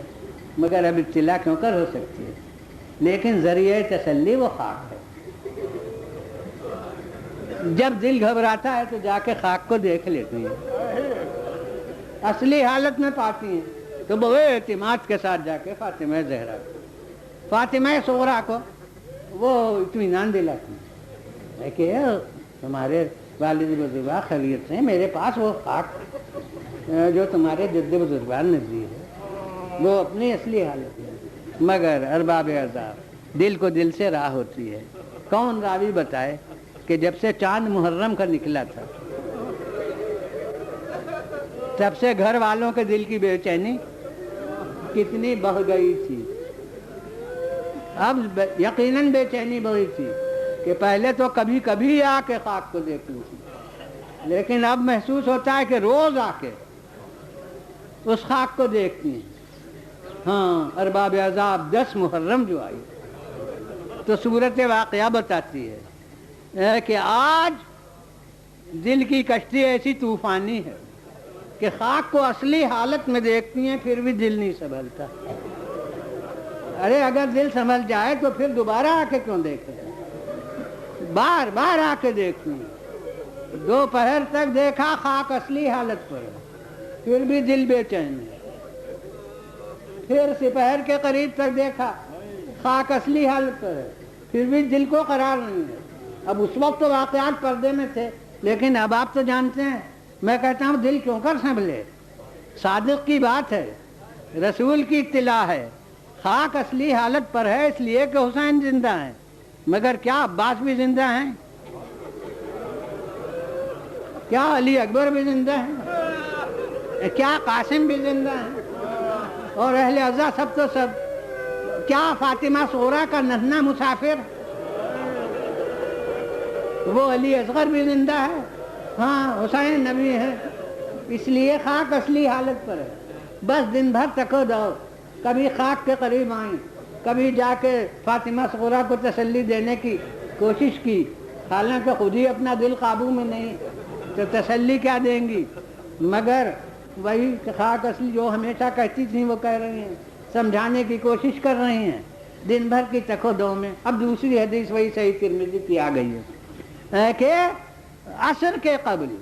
مگر اب اطلاع کیوں کر ہو سکتی ہے؟ لیکن ذریعہ تسلی وہ خاک ہے. جب دل گھبراتا ہے تو جا کے خاک کو دیکھ لیتے ہیں، اصلی حالت میں پاتی ہیں تو بڑے اعتماد کے ساتھ جا کے فاطمہ زہرا فاطمہ صغریٰ کو وہ اطمینان دلاتی ہے کہ تمہارے والد بزرگاں خیریت سے، میرے پاس وہ خاک جو تمہارے جد بزرگان نے دی ہے وہ اپنی اصلی حالت میں. مگر ارباب عذاب دل کو دل سے راہ ہوتی ہے. کون راوی بتائے کہ جب سے چاند محرم کا نکلا تھا تب سے گھر والوں کے دل کی بے چینی کتنی بڑھ گئی تھی. اب یقیناً بے چینی بڑھی تھی کہ پہلے تو کبھی کبھی آ کے خاک کو دیکھتی تھی، لیکن اب محسوس ہوتا ہے کہ روز آ کے اس خاک کو دیکھتی ہیں. ہاں ارباب عذاب 10 محرم جو آئی تو صورت واقعہ بتاتی ہے کہ آج دل کی کشتی ایسی طوفانی ہے کہ خاک کو اصلی حالت میں دیکھتی ہیں پھر بھی دل نہیں سنبھلتا. ارے اگر دل سنبھل جائے تو پھر دوبارہ آ کے کیوں دیکھیں؟ بار بار آ کے دیکھتی ہیں. دوپہر تک دیکھا خاک اصلی حالت پر ہے پھر بھی دل بے چین ہے. پھر سپہر کے قریب تک دیکھا خاک اصلی حالت پر ہے پھر بھی دل کو قرار نہیں ہے. اب اس وقت تو واقعات پردے میں تھے لیکن اب آپ تو جانتے ہیں. میں کہتا ہوں دل کیوں کر سنبھلے؟ صادق کی بات ہے، رسول کی اطلاع ہے، خاک اصلی حالت پر ہے اس لیے کہ حسین زندہ ہیں. مگر کیا عباس بھی زندہ ہیں؟ کیا علی اکبر بھی زندہ ہیں؟ کیا قاسم بھی زندہ ہیں؟ اور اہل عزا سب تو سب. کیا فاطمہ صغریٰ کا ننھا مسافر وہ علی اصغر بھی زندہ ہے؟ ہاں حسین نبی ہے. اس لیے خاک اصلی حالت پر ہے. بس دن بھر تکو دو، کبھی خاک کے قریب آئیں، کبھی جا کے فاطمہ صغریٰ کو تسلی دینے کی کوشش کی، حالانکہ خود ہی اپنا دل قابو میں نہیں تو تسلی کیا دیں گی. مگر وہی خاک اصلی جو ہمیشہ کہتی تھیں وہ کہہ رہی ہیں، سمجھانے کی کوشش کر رہی ہیں دن بھر کی تکو دو میں. اب دوسری حدیث وہی صحیح ترمذی کی آ گئی ہے کہ عصر کے قبل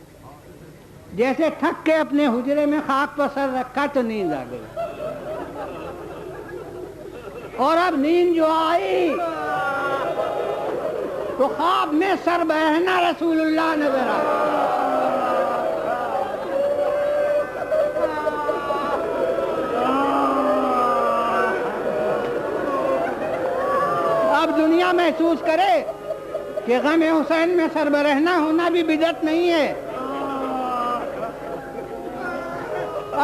جیسے تھک کے اپنے حجرے میں خاک پر سر رکھا تو نیند آ گئی، اور اب نیند جو آئی تو خواب میں سر بہنا رسول اللہ نظر آیا. اب دنیا محسوس کرے کہ غم حسین میں سربرہنا ہونا بھی بدعت نہیں ہے.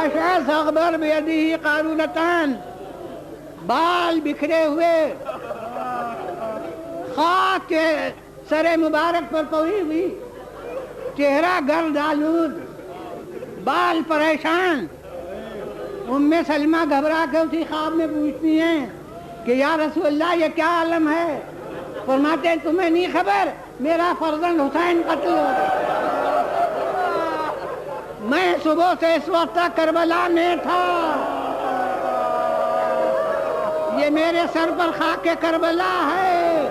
اشعث اغبر بیدہ قارورتان، بال بکھرے ہوئے، خاک کے سر مبارک پر پڑی ہوئی، چہرہ گرد آلود، بال پریشان. ام سلمہ گھبرا کے اسی خواب میں پوچھتی ہیں کہ یا رسول اللہ یہ کیا عالم ہے؟ فرماتے ہیں تمہیں نہیں خبر میرا فرزند حسین قتل ہو گیا. میں صبح سے اس وقت تک کربلا میں تھا، یہ میرے سر پر خاک کربلا ہے،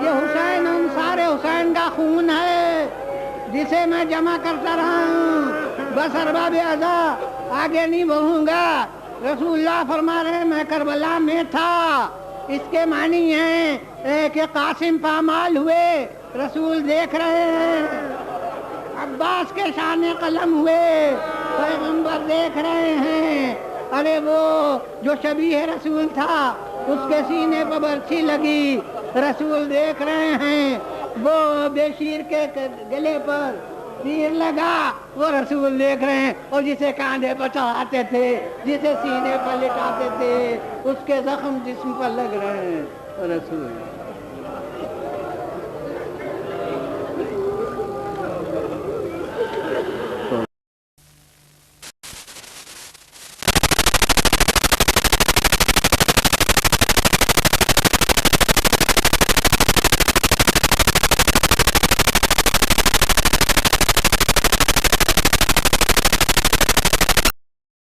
یہ حسین انصار حسین کا خون ہے جسے میں جمع کرتا رہا ہوں. بس ارباب عزا آگے نہیں بڑھوں گا. رسول اللہ فرما رہے ہیں میں کربلا میں تھا. اس کے معنی ہیں کہ قاسم پامال ہوئے، رسول دیکھ رہے ہیں. عباس کے شان قلم ہوئے، پیغمبر دیکھ رہے ہیں. ارے وہ جو شبیہ رسول تھا اس کے سینے پر برچھی لگی، رسول دیکھ رہے ہیں. وہ بے شیر کے گلے پر تیر لگا، وہ رسول دیکھ رہے ہیں. اور جسے کاندھے پر چڑھاتے تھے، جسے سینے پر لٹاتے تھے، اس کے زخم جسم پر لگ رہے ہیں. رسول